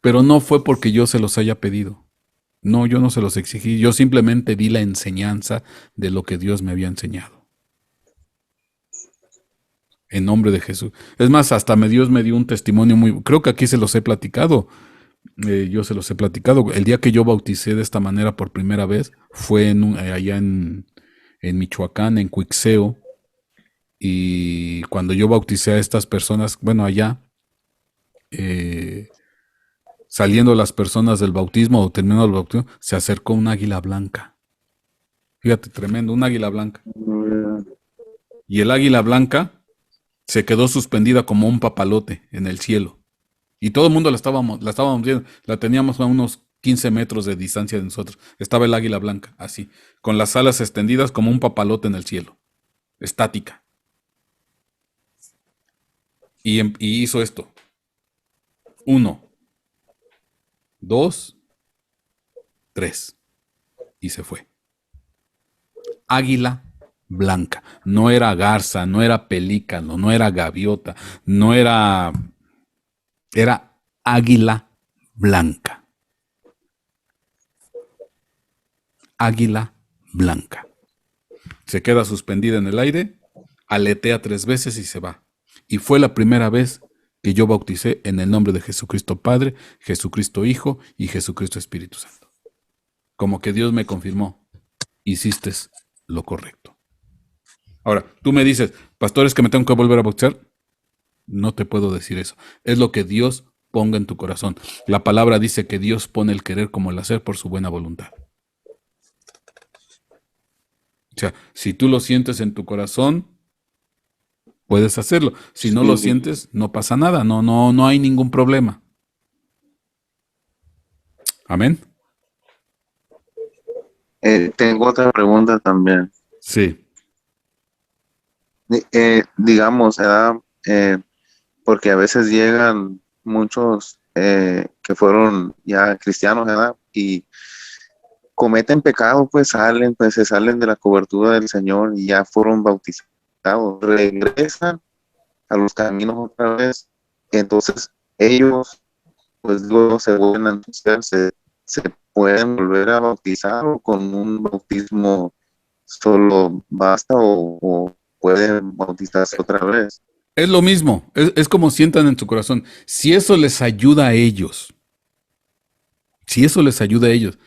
Pero no fue porque yo se los haya pedido. No, yo no se los exigí. Yo simplemente di la enseñanza de lo que Dios me había enseñado. En nombre de Jesús. Es más, hasta Dios me dio un testimonio muy... Creo que aquí se los he platicado. Yo se los he platicado. El día que yo bauticé de esta manera por primera vez fue allá en Michoacán, en Cuixeo. Y cuando yo bauticé a estas personas, bueno, allá, saliendo las personas del bautismo o terminando el bautismo, se acercó un águila blanca. Fíjate, tremendo, un águila blanca. Y el águila blanca se quedó suspendida como un papalote en el cielo. Y todo el mundo la estábamos viendo. La teníamos a unos 15 metros de distancia de nosotros. Estaba el águila blanca, así, con las alas extendidas como un papalote en el cielo. Estática. Y hizo esto. 1, 2, 3. Y se fue. Águila blanca. No era garza, no era pelícano, no era gaviota, no era... Era águila blanca. Águila blanca. Se queda suspendida en el aire, aletea 3 veces y se va. Y fue la primera vez que yo bauticé en el nombre de Jesucristo Padre, Jesucristo Hijo y Jesucristo Espíritu Santo. Como que Dios me confirmó, hiciste lo correcto. Ahora, tú me dices, pastor, ¿es que me tengo que volver a bautizar? No te puedo decir eso. Es lo que Dios ponga en tu corazón. La palabra dice que Dios pone el querer como el hacer por su buena voluntad. O sea, si tú lo sientes en tu corazón, puedes hacerlo. Si no lo sientes, no pasa nada. No hay ningún problema. Amén. Tengo otra pregunta también. Sí. Digamos, porque a veces llegan muchos que fueron ya cristianos, ¿verdad? Y cometen pecado, pues se salen de la cobertura del Señor y ya fueron bautizados, regresan a los caminos otra vez. Entonces ellos, pues luego se vuelven a ensuciar, se pueden volver a bautizar o con un bautismo solo basta o pueden bautizarse otra vez. Es lo mismo. Es como sientan en su corazón. Si eso les ayuda a ellos, si eso les ayuda a ellos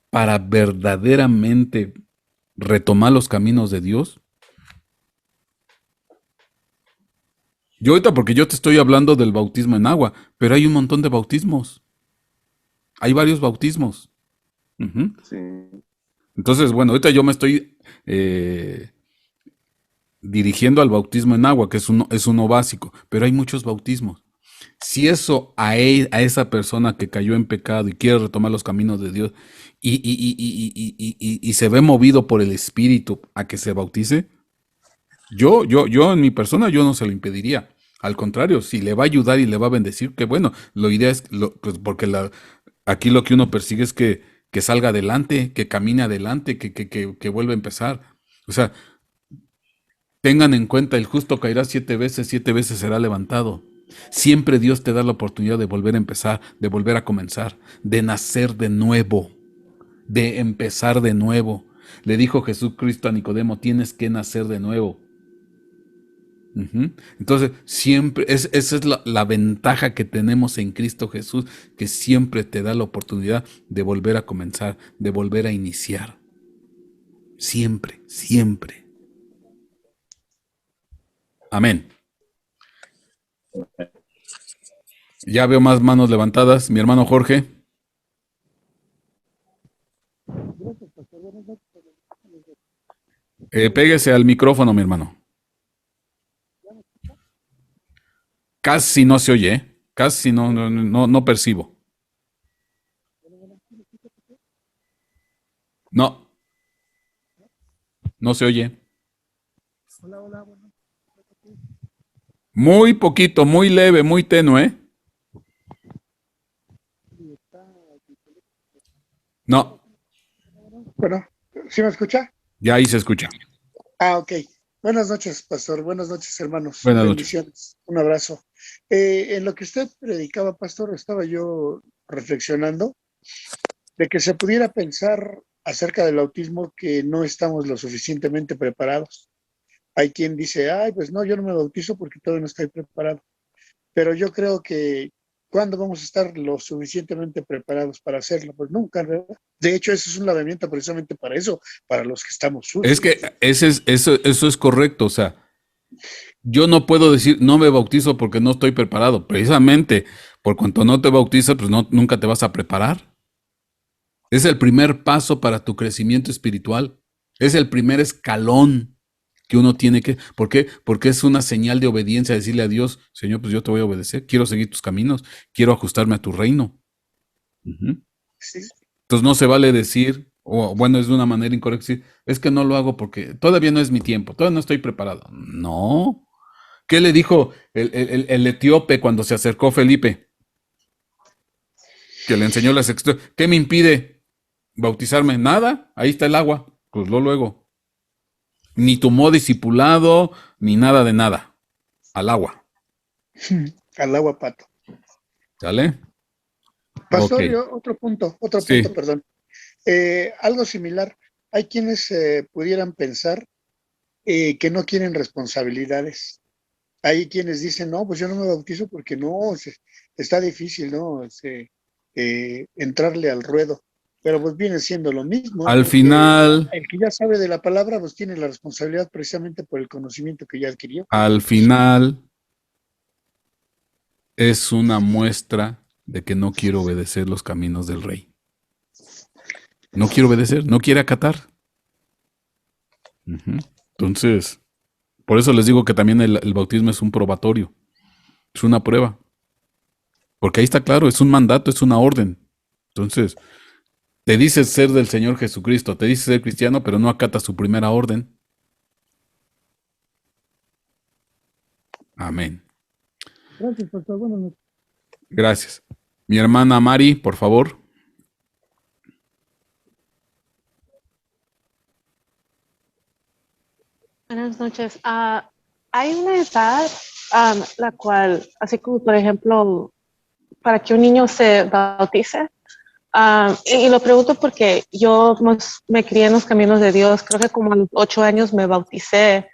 para verdaderamente retomar los caminos de Dios. Yo ahorita, porque yo te estoy hablando del bautismo en agua, pero hay un montón de bautismos. Hay varios bautismos. Ujú. Sí. Entonces, bueno, ahorita yo me estoy dirigiendo al bautismo en agua, que es uno básico, pero hay muchos bautismos. Si eso a esa persona que cayó en pecado y quiere retomar los caminos de Dios y se ve movido por el Espíritu a que se bautice, yo en mi persona, yo no se lo impediría. Al contrario, si le va a ayudar y le va a bendecir, que bueno, lo idea es, pues porque aquí lo que uno persigue es que salga adelante, que camine adelante, que vuelva a empezar. O sea, tengan en cuenta, el justo caerá 7 veces será levantado. Siempre Dios te da la oportunidad de volver a empezar, de volver a comenzar, de nacer de nuevo, de empezar de nuevo. Le dijo Jesucristo a Nicodemo, tienes que nacer de nuevo. Entonces, siempre, esa es la ventaja que tenemos en Cristo Jesús, que siempre te da la oportunidad de volver a comenzar, de volver a iniciar. Siempre, siempre. Amén. Ya veo más manos levantadas. Mi hermano Jorge. Péguese al micrófono, mi hermano. Casi no se oye, ¿eh? Casi no percibo. No, no se oye. Muy poquito, muy leve, muy tenue. No, Bueno, ¿sí me escucha? ya ahí se escucha. Ok. Buenas noches, pastor. Buenas noches, hermanos. Buenas noches. Bendiciones. Un abrazo. En lo que usted predicaba, pastor, estaba yo reflexionando de que se pudiera pensar acerca del autismo que no estamos lo suficientemente preparados. Hay quien dice, ay, pues no, yo no me bautizo porque todavía no estoy preparado. Pero yo creo que ¿cuándo vamos a estar lo suficientemente preparados para hacerlo? Pues nunca, ¿verdad? De hecho, eso es una herramienta precisamente para eso, para los que estamos sucios. Es que eso es correcto. O sea, yo no puedo decir no me bautizo porque no estoy preparado. Precisamente por cuanto no te bautizas, pues nunca te vas a preparar. Es el primer paso para tu crecimiento espiritual. Es el primer escalón que uno tiene que. ¿Por qué? Porque es una señal de obediencia decirle a Dios, Señor, pues yo te voy a obedecer. Quiero seguir tus caminos. Quiero ajustarme a tu reino. Sí. Entonces no se vale decir, o bueno, es de una manera incorrecta decir, es que no lo hago porque todavía no es mi tiempo, todavía no estoy preparado. No. ¿Qué le dijo el etíope cuando se acercó Felipe? Que le enseñó las expresiones. ¿Qué me impide bautizarme? Nada, ahí está el agua. Pues luego. Ni tomó discipulado, ni nada de nada. Al agua. Al agua, pato. ¿Sale? Pastor, Ok. otro punto, Sí. perdón. Algo similar. Hay quienes pudieran pensar que no quieren responsabilidades. Hay quienes dicen, no, pues yo no me bautizo porque no, está difícil, ¿no? Entrarle al ruedo. Pero pues viene siendo lo mismo. Al porque final, el que ya sabe de la palabra, pues tiene la responsabilidad precisamente por el conocimiento que ya adquirió. es una muestra de que no quiero obedecer los caminos del rey. No quiero obedecer, no quiere acatar. Entonces, por eso les digo que también el bautismo es un probatorio, es una prueba. Porque ahí está claro, es un mandato, es una orden. Entonces, te dices ser del Señor Jesucristo, te dices ser cristiano, pero no acatas su primera orden. Amén. Gracias, pastor. Buenas noches. Gracias. Mi hermana Mari, por favor. Buenas noches. Hay una edad la cual, así como por ejemplo, para que un niño se bautice, y lo pregunto porque yo me crié en los caminos de Dios, creo que como a los 8 años me bauticé,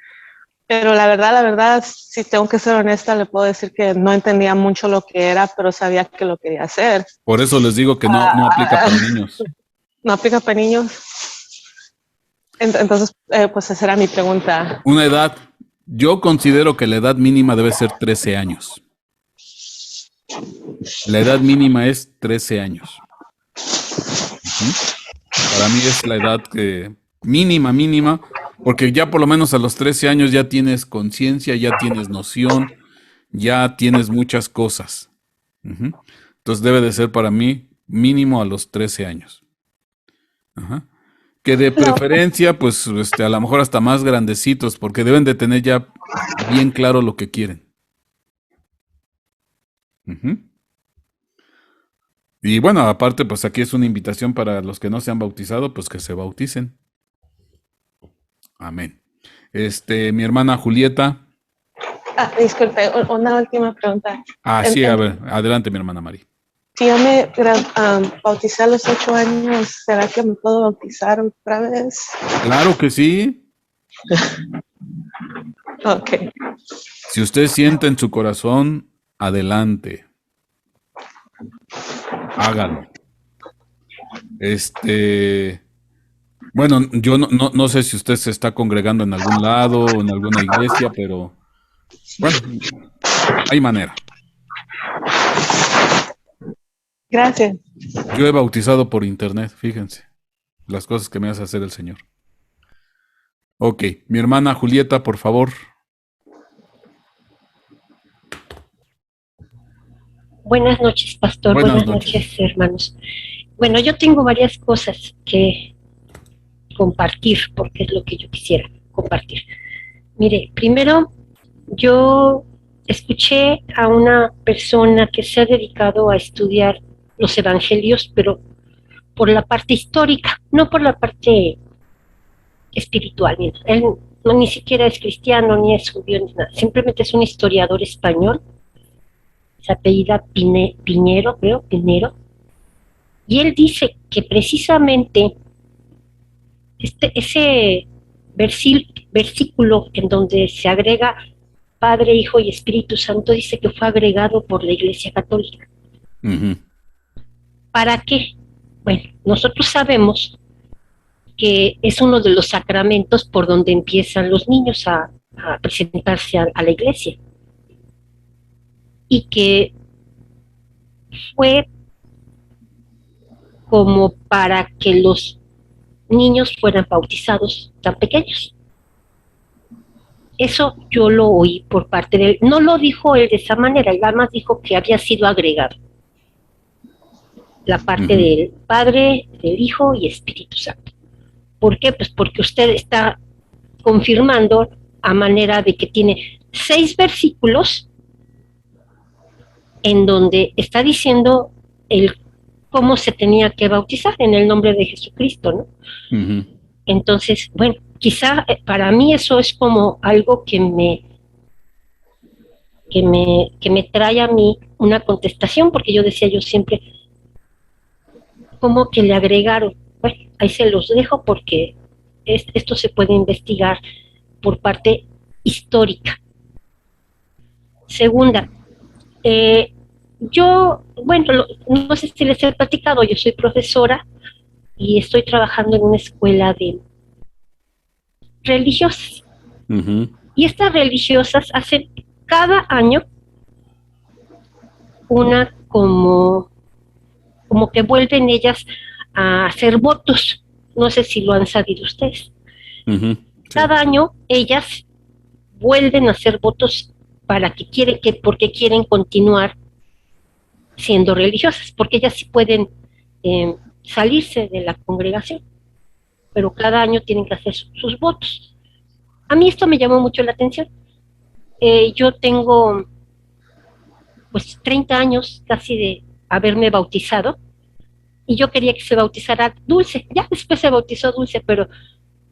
Pero la verdad, si tengo que ser honesta, le puedo decir que no entendía mucho lo que era, pero sabía que lo quería hacer. Por eso les digo que no aplica para niños. No aplica para niños. Entonces, pues esa era mi pregunta. Una edad, yo considero que la edad mínima debe ser 13 años. La edad mínima es 13 años. Para mí es la edad que mínima, porque ya por lo menos a los 13 años ya tienes conciencia, ya tienes noción, ya tienes muchas cosas. Entonces debe de ser para mí mínimo a los 13 años. Que de preferencia, pues a lo mejor hasta más grandecitos, porque deben de tener ya bien claro lo que quieren. Y bueno, aparte, pues aquí es una invitación para los que no se han bautizado, pues que se bauticen. Amén. Mi hermana Julieta. Disculpe, una última pregunta. Sí, a ver, adelante, mi hermana Mari. Si yo me bauticé a los 8 años, ¿será que me puedo bautizar otra vez? Claro que sí. Ok. Si usted siente en su corazón, adelante. Hágalo. Bueno, yo no sé si usted se está congregando en algún lado o en alguna iglesia, pero bueno, hay manera. Gracias. Yo he bautizado por internet, fíjense, las cosas que me hace hacer el Señor. Ok, mi hermana Julieta, por favor. Buenas noches, pastor. Buenas noches, hermanos. Bueno, yo tengo varias cosas que compartir, porque es lo que yo quisiera compartir. Mire, primero, yo escuché a una persona que se ha dedicado a estudiar los evangelios, pero por la parte histórica, no por la parte espiritual. Él ni siquiera es cristiano, ni es judío, ni nada. Simplemente es un historiador español. Se apellida Piñero, creo, Pinero. Y él dice que precisamente ese versículo en donde se agrega Padre, Hijo y Espíritu Santo, dice que fue agregado por la Iglesia Católica. ¿Para qué? Bueno, nosotros sabemos que es uno de los sacramentos por donde empiezan los niños a presentarse a la iglesia. Y que fue como para que los niños fueran bautizados tan pequeños. Eso yo lo oí por parte de él. No lo dijo él de esa manera, él además dijo que había sido agregado. La parte del Padre, del Hijo y Espíritu Santo. ¿Por qué? Pues porque usted está confirmando a manera de que tiene 6 versículos en donde está diciendo cómo se tenía que bautizar en el nombre de Jesucristo, ¿no? Entonces, bueno, quizá para mí eso es como algo que me trae a mí una contestación, porque yo decía yo siempre, ¿cómo que le agregaron? Bueno, ahí se los dejo porque esto se puede investigar por parte histórica. Segunda, yo, bueno, no sé si les he platicado, yo soy profesora y estoy trabajando en una escuela de religiosas. Y estas religiosas hacen cada año una como que vuelven ellas a hacer votos. No sé si lo han sabido ustedes. Sí. Cada año ellas vuelven a hacer votos porque quieren continuar siendo religiosas, porque ellas sí pueden salirse de la congregación, pero cada año tienen que hacer sus votos. A mí esto me llamó mucho la atención. Yo tengo pues 30 años casi de haberme bautizado, y yo quería que se bautizara Dulce. Ya después se bautizó Dulce, pero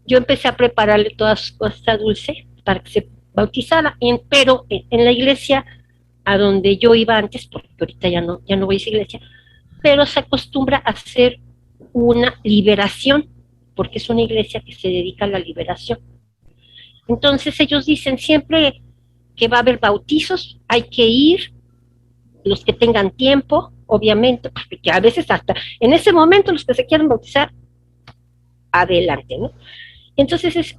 yo empecé a prepararle todas sus cosas a Dulce para que se bautizara, pero en la iglesia a donde yo iba antes, porque ahorita ya no voy a esa iglesia, pero se acostumbra a hacer una liberación, porque es una iglesia que se dedica a la liberación. Entonces ellos dicen siempre que va a haber bautizos, hay que ir, los que tengan tiempo, obviamente, porque a veces hasta en ese momento los que se quieran bautizar, adelante, ¿no? Entonces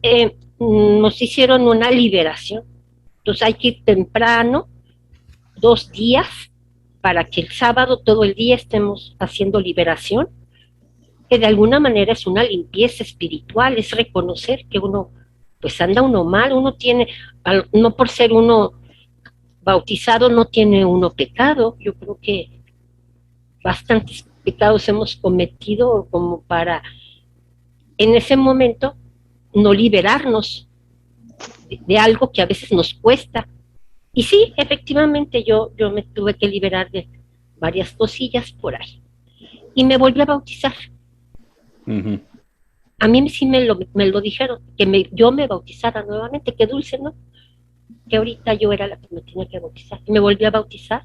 nos hicieron una liberación, entonces hay que ir temprano, 2 días, para que el sábado todo el día estemos haciendo liberación, que de alguna manera es una limpieza espiritual, es reconocer que uno, pues anda uno mal, uno tiene, no por ser uno bautizado no tiene uno pecado, yo creo que bastantes pecados hemos cometido como para en ese momento no liberarnos de algo que a veces nos cuesta. Y sí, efectivamente yo me tuve que liberar de varias cosillas por ahí. Y me volví a bautizar. Ujú. A mí sí me lo dijeron, que yo me bautizara nuevamente, qué dulce, ¿no? Que ahorita yo era la que me tenía que bautizar. Y me volví a bautizar.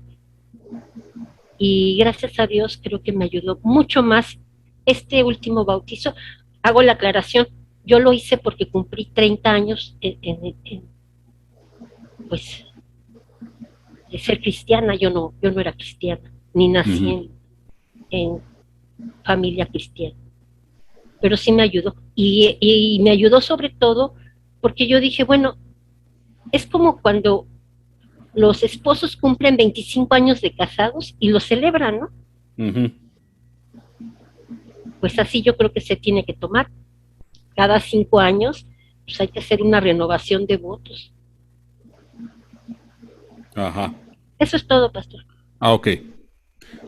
Y gracias a Dios creo que me ayudó mucho más este último bautizo. Hago la aclaración, yo lo hice porque cumplí 30 años pues, de ser cristiana. Yo no era cristiana, ni nací Ujú. en familia cristiana, pero sí me ayudó. Y me ayudó sobre todo porque yo dije, bueno, es como cuando los esposos cumplen 25 años de casados y lo celebran, ¿no? Ujú. Pues así yo creo que se tiene que tomar. Cada 5 años, pues hay que hacer una renovación de votos. Ajá. Eso es todo, pastor. Ah, ok.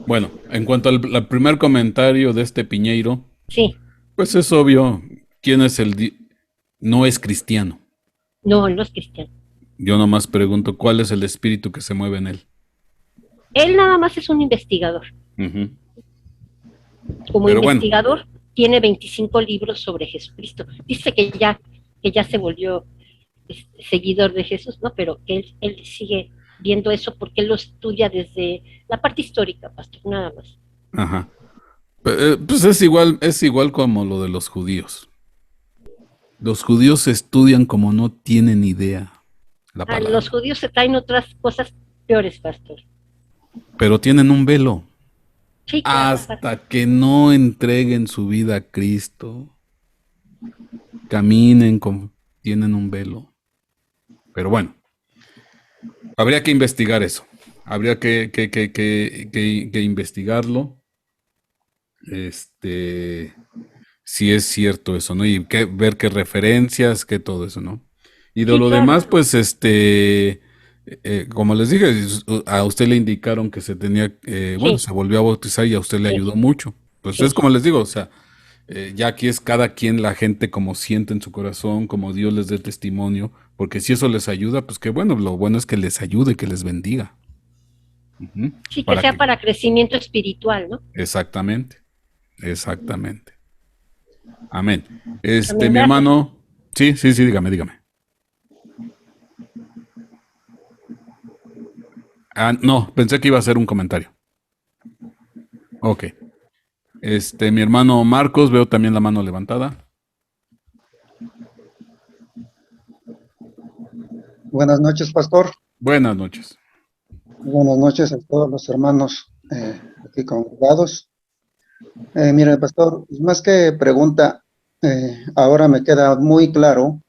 Bueno, en cuanto al primer comentario de este Piñeiro, Sí, pues es obvio quién es no es cristiano. no, no es cristiano. Yo nomás pregunto cuál es el espíritu que se mueve en él. Él nada más es un investigador. Ujú. Como Pero bueno, investigador, tiene 25 libros sobre Jesucristo. Dice que ya se volvió seguidor de Jesús, ¿no? Pero que él sigue viendo eso porque él lo estudia desde la parte histórica, pastor, nada más. ajá. Pues es igual como lo de los judíos. Los judíos estudian como no tienen idea la A los palabra, judíos se traen otras cosas peores, pastor. pero tienen un velo. Sí, claro. Hasta que no entreguen su vida a Cristo, caminen tienen un velo. Pero bueno, habría que investigar eso. Habría que investigarlo. Si es cierto eso, ¿no? Y ver qué referencias, qué todo eso, ¿no? Y de Sí, lo claro. demás, pues, como les dije, a usted le indicaron que se tenía, bueno, Sí, se volvió a bautizar y a usted le sí, ayudó mucho. Pues es sí. como les digo, o sea, ya aquí es cada quien la gente como siente en su corazón, como Dios les dé testimonio, porque si eso les ayuda, pues qué bueno, lo bueno es que les ayude, que les bendiga. Ujú. Sí, que Para sea que, para crecimiento espiritual, ¿no? exactamente, exactamente. Amén. Amén, Mi gracias. hermano, sí, sí, sí, dígame. Ah, no, pensé que iba a ser un comentario. Ok. Mi hermano Marcos, veo también la mano levantada. Buenas noches, pastor. Buenas noches. Buenas noches a todos los hermanos aquí congregados. Mire, pastor, más que pregunta, ahora me queda muy claro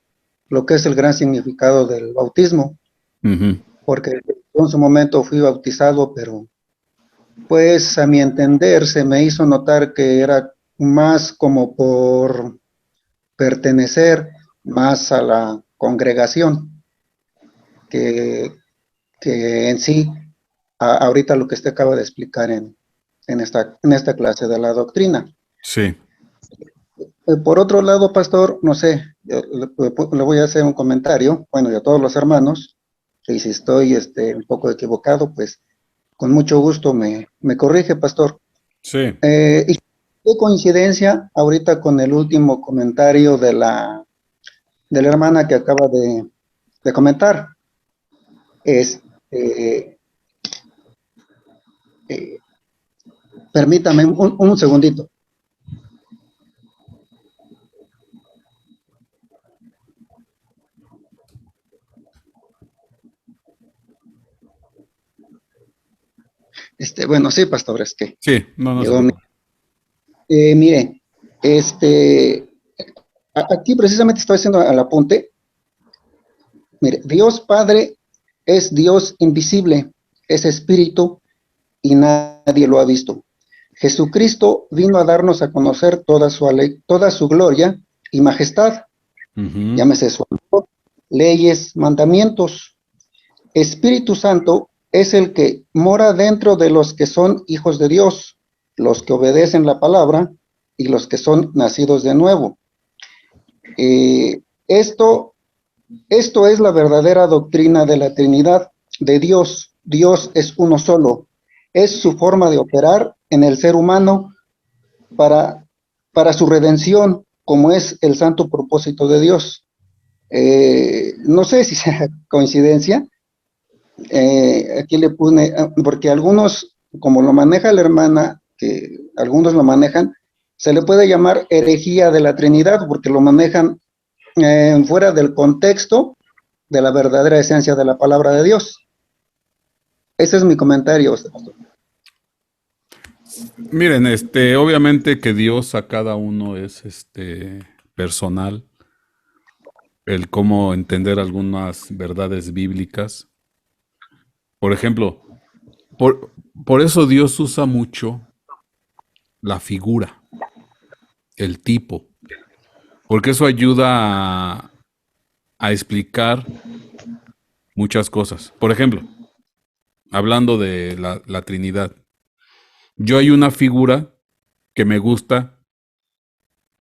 lo que es el gran significado del bautismo, Ujú. porque yo en su momento fui bautizado, pero pues a mi entender se me hizo notar que era más como por pertenecer más a la congregación que, que en sí ahorita lo que usted acaba de explicar en esta clase de la doctrina. Sí. Por otro lado, pastor, no sé, le voy a hacer un comentario, bueno, y a todos los hermanos, y si estoy un poco equivocado, pues con mucho gusto me corrige, pastor. Sí. Y qué coincidencia ahorita con el último comentario de la hermana que acaba de comentar. Este, eh, permítame un segundito. Bueno, sí, pastor, es que Sí, no se llegó preocupe. mire, aquí precisamente estoy haciendo el apunte. Mire, Dios Padre es Dios invisible, es espíritu y nadie lo ha visto. Jesucristo vino a darnos a conocer toda su gloria y majestad, llámese su amor, leyes, mandamientos. Espíritu Santo es el que mora dentro de los que son hijos de Dios, los que obedecen la palabra y los que son nacidos de nuevo. Esto es la verdadera doctrina de la Trinidad de Dios. Dios es uno solo. Es su forma de operar en el ser humano para su redención, como es el santo propósito de Dios. No sé si sea coincidencia. Aquí le pone, porque algunos, como lo maneja la hermana, que algunos lo manejan, se le puede llamar herejía de la Trinidad, porque lo manejan fuera del contexto de la verdadera esencia de la palabra de Dios. Ese es mi comentario. Miren, obviamente que Dios a cada uno es personal, el cómo entender algunas verdades bíblicas. Por ejemplo, por eso Dios usa mucho la figura, el tipo, porque eso ayuda a explicar muchas cosas. Por ejemplo, hablando de la Trinidad, yo hay una figura que me gusta,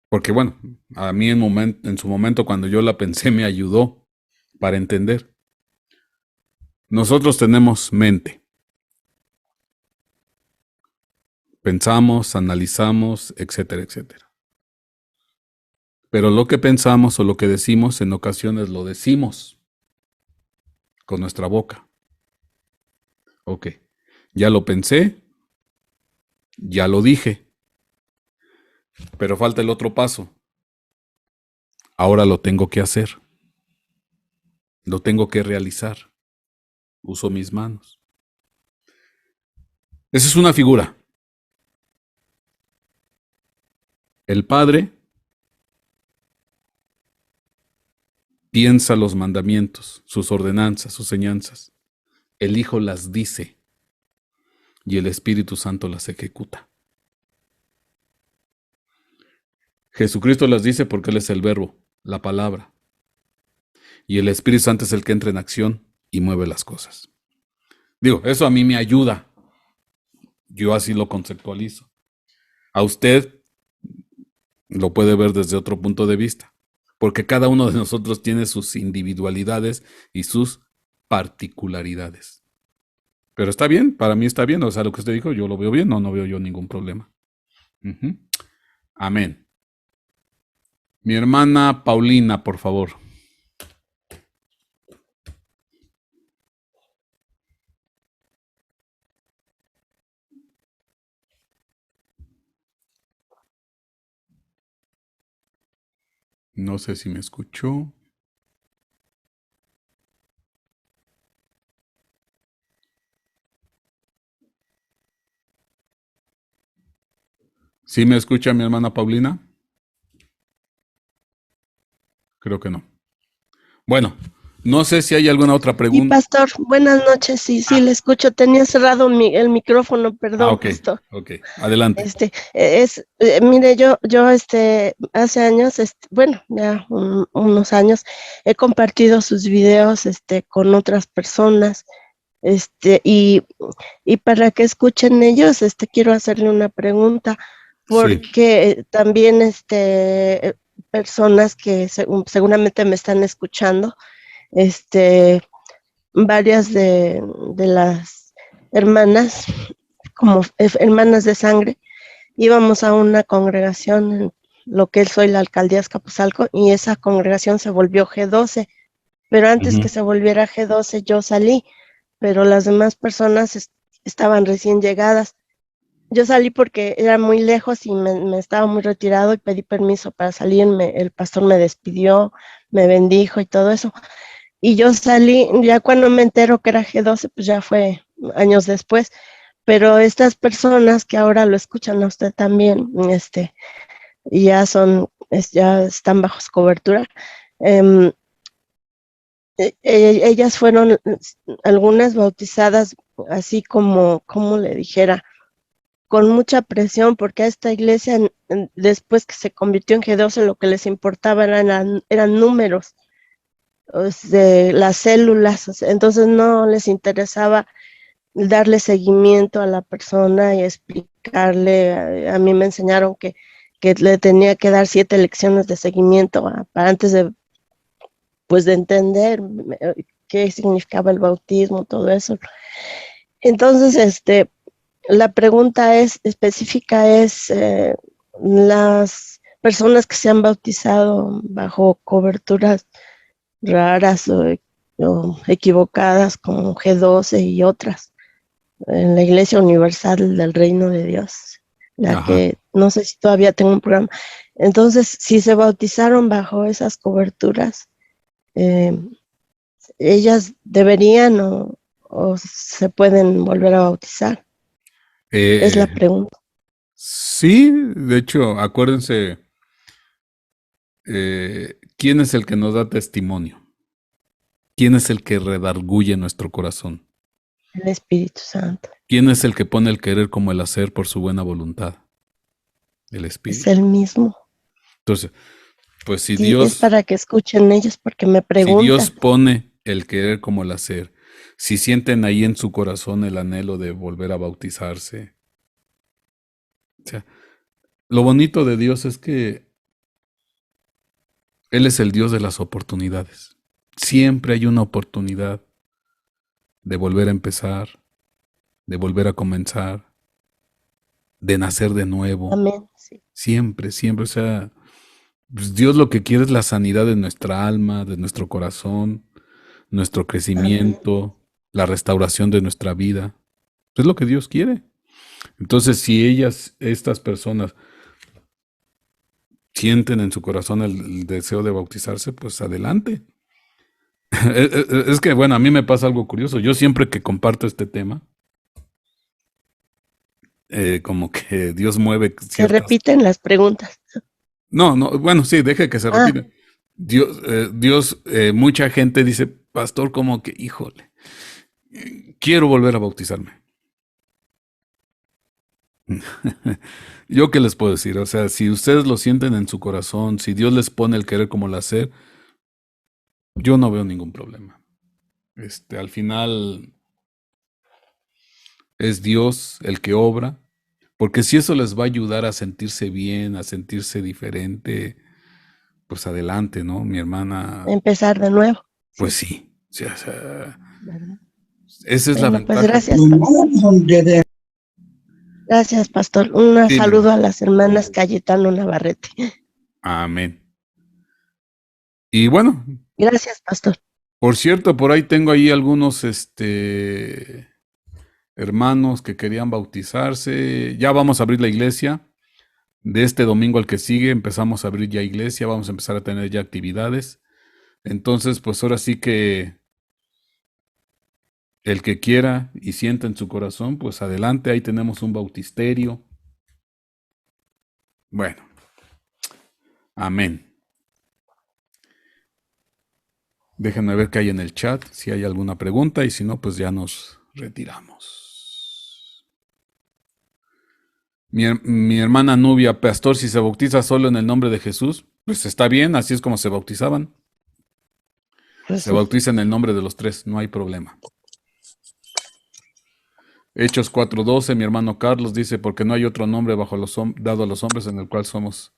porque bueno, a mí en su momento cuando yo la pensé me ayudó para entender. Nosotros tenemos mente. Pensamos, analizamos, etcétera, etcétera. Pero lo que pensamos o lo que decimos en ocasiones lo decimos con nuestra boca. Ok, ya lo pensé, ya lo dije, pero falta el otro paso. Ahora lo tengo que hacer. Lo tengo que realizar. Uso mis manos. Esa es una figura. El Padre piensa los mandamientos, sus ordenanzas, sus enseñanzas. El Hijo las dice y el Espíritu Santo las ejecuta. Jesucristo las dice porque Él es el verbo, la palabra. Y el Espíritu Santo es el que entra en acción y mueve las cosas. Digo, eso a mí me ayuda. Yo así lo conceptualizo. A usted lo puede ver desde otro punto de vista, porque cada uno de nosotros tiene sus individualidades y sus particularidades. Pero está bien, para mí está bien, o sea, lo que usted dijo, yo lo veo bien, no veo yo ningún problema. Amén. Mi hermana Paulina, por favor. No sé si me escuchó. ¿Sí me escucha mi hermana Paulina? Creo que no. Bueno, no sé si hay alguna otra Sí, pregunta. pastor, buenas noches. Sí, le escucho. Tenía cerrado el micrófono, perdón, Ok, pastor. ok, adelante. Mire, yo, hace años, bueno, ya unos años, he compartido sus videos, con otras personas, y para que escuchen ellos, quiero hacerle una pregunta, Sí, porque también, personas que seguramente me están escuchando, varias de las hermanas, como hermanas de sangre, íbamos a una congregación en lo que es hoy la alcaldía Azcapotzalco, y esa congregación se volvió G12, pero antes que se volviera G12 yo salí, pero las demás personas estaban recién llegadas. Yo salí porque era muy lejos y me estaba muy retirado y pedí permiso para salirme. El pastor me despidió, me bendijo y todo eso. Y yo salí, ya cuando me entero que era G12, pues ya fue años después, pero estas personas que ahora lo escuchan a usted también, ya ya están bajo su cobertura. Ellas fueron algunas bautizadas así como le dijera, con mucha presión, porque a esta iglesia, después que se convirtió en G12, lo que les importaba eran números de las células, entonces no les interesaba darle seguimiento a la persona y explicarle. A mí me enseñaron que le tenía que dar 7 lecciones de seguimiento para antes de entender qué significaba el bautismo, todo eso. Entonces, la pregunta específica es, las personas que se han bautizado bajo coberturas raras o equivocadas como G12 y otras, en la Iglesia Universal del Reino de Dios, la que no sé si todavía tengo un programa. Entonces, si se bautizaron bajo esas coberturas, ellas deberían o se pueden volver a bautizar. Es la pregunta. Sí, de hecho, acuérdense, ¿quién es el que nos da testimonio? ¿Quién es el que redarguye nuestro corazón? El Espíritu Santo. ¿Quién es el que pone el querer como el hacer por su buena voluntad? El Espíritu. Es el mismo. Entonces, pues si Sí, Dios... es para que escuchen ellos, porque me preguntan. Si Dios pone el querer como el hacer, si sienten ahí en su corazón el anhelo de volver a bautizarse. O sea, lo bonito de Dios es que Él es el Dios de las oportunidades. Siempre hay una oportunidad de volver a empezar, de volver a comenzar, de nacer de nuevo. Amén. Sí. Siempre, siempre. O sea, pues Dios lo que quiere es la sanidad de nuestra alma, de nuestro corazón, nuestro crecimiento, amén, la restauración de nuestra vida. Es lo que Dios quiere. Entonces, si estas personas sienten en su corazón el deseo de bautizarse, pues adelante. Es que, bueno, a mí me pasa algo curioso. Yo siempre que comparto este tema, como que Dios mueve ciertas... Se repiten las preguntas. No, bueno, sí, deje que se repita. Dios, mucha gente dice, pastor, como que, híjole, quiero volver a bautizarme. Yo qué les puedo decir, o sea, si ustedes lo sienten en su corazón, si Dios les pone el querer como el hacer, yo no veo ningún problema. Al final es Dios el que obra, porque si eso les va a ayudar a sentirse bien, a sentirse diferente, pues adelante, ¿no? Mi hermana. Empezar de nuevo. Pues sí. O sea, esa es la ventaja. Pues gracias, pastor. Gracias, pastor. Un saludo a las hermanas Cayetano Navarrete. Amén. Y bueno. Gracias, pastor. Por cierto, por ahí tengo ahí algunos hermanos que querían bautizarse. Ya vamos a abrir la iglesia. De este domingo al que sigue empezamos a abrir ya iglesia. Vamos a empezar a tener ya actividades. Entonces, pues ahora sí que el que quiera y sienta en su corazón, pues adelante, ahí tenemos un bautisterio. Bueno, amén. Déjenme ver qué hay en el chat, si hay alguna pregunta, y si no, pues ya nos retiramos. Mi hermana Nubia, pastor, si se bautiza solo en el nombre de Jesús, pues está bien, así es como se bautizaban. Jesús. Se bautiza en el nombre de los tres, no hay problema. Hechos 4:12, mi hermano Carlos dice, porque no hay otro nombre dado a los hombres en el cual somos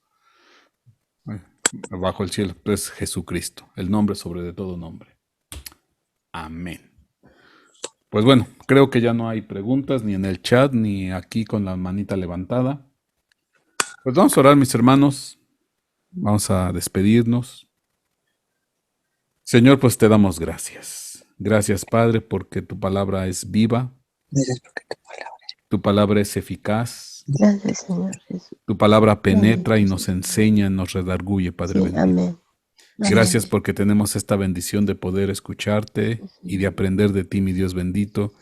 bajo el cielo, es Jesucristo, el nombre sobre de todo nombre. Amén. Pues bueno, creo que ya no hay preguntas, ni en el chat, ni aquí con la manita levantada. Pues vamos a orar, mis hermanos, vamos a despedirnos. Señor, pues te damos gracias. Gracias, Padre, porque tu palabra es viva. Tu palabra es eficaz. Gracias, Señor Jesús. Tu palabra penetra y nos enseña, nos redarguye, Padre bendito. Amén. Gracias porque tenemos esta bendición de poder escucharte y de aprender de ti, mi Dios bendito.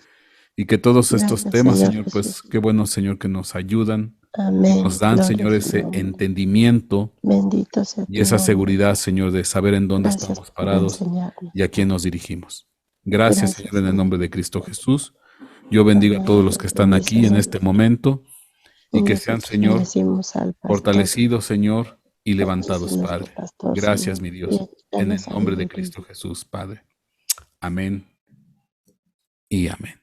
Y que todos estos Gracias, temas, Señor Señor, pues Jesús. qué bueno, Señor, que nos ayudan, Amén. nos dan, Gloria Señor, a su ese nombre. entendimiento Bendito sea y tu esa nombre. seguridad, Señor, de saber en dónde Gracias estamos por parados enseñarnos. y a quién nos dirigimos. Gracias, Gracias, Señor, en el nombre de Señor. Cristo Jesús. Yo bendigo a todos los que están aquí en este momento y que sean, Nosotros Señor, bendecimos al pastor. fortalecidos, Señor, y levantados, Nuestro Padre. pastor, Gracias, Señor. mi Dios, Y en el danos nombre de sabiduría. Cristo Jesús, Padre. Amén y amén.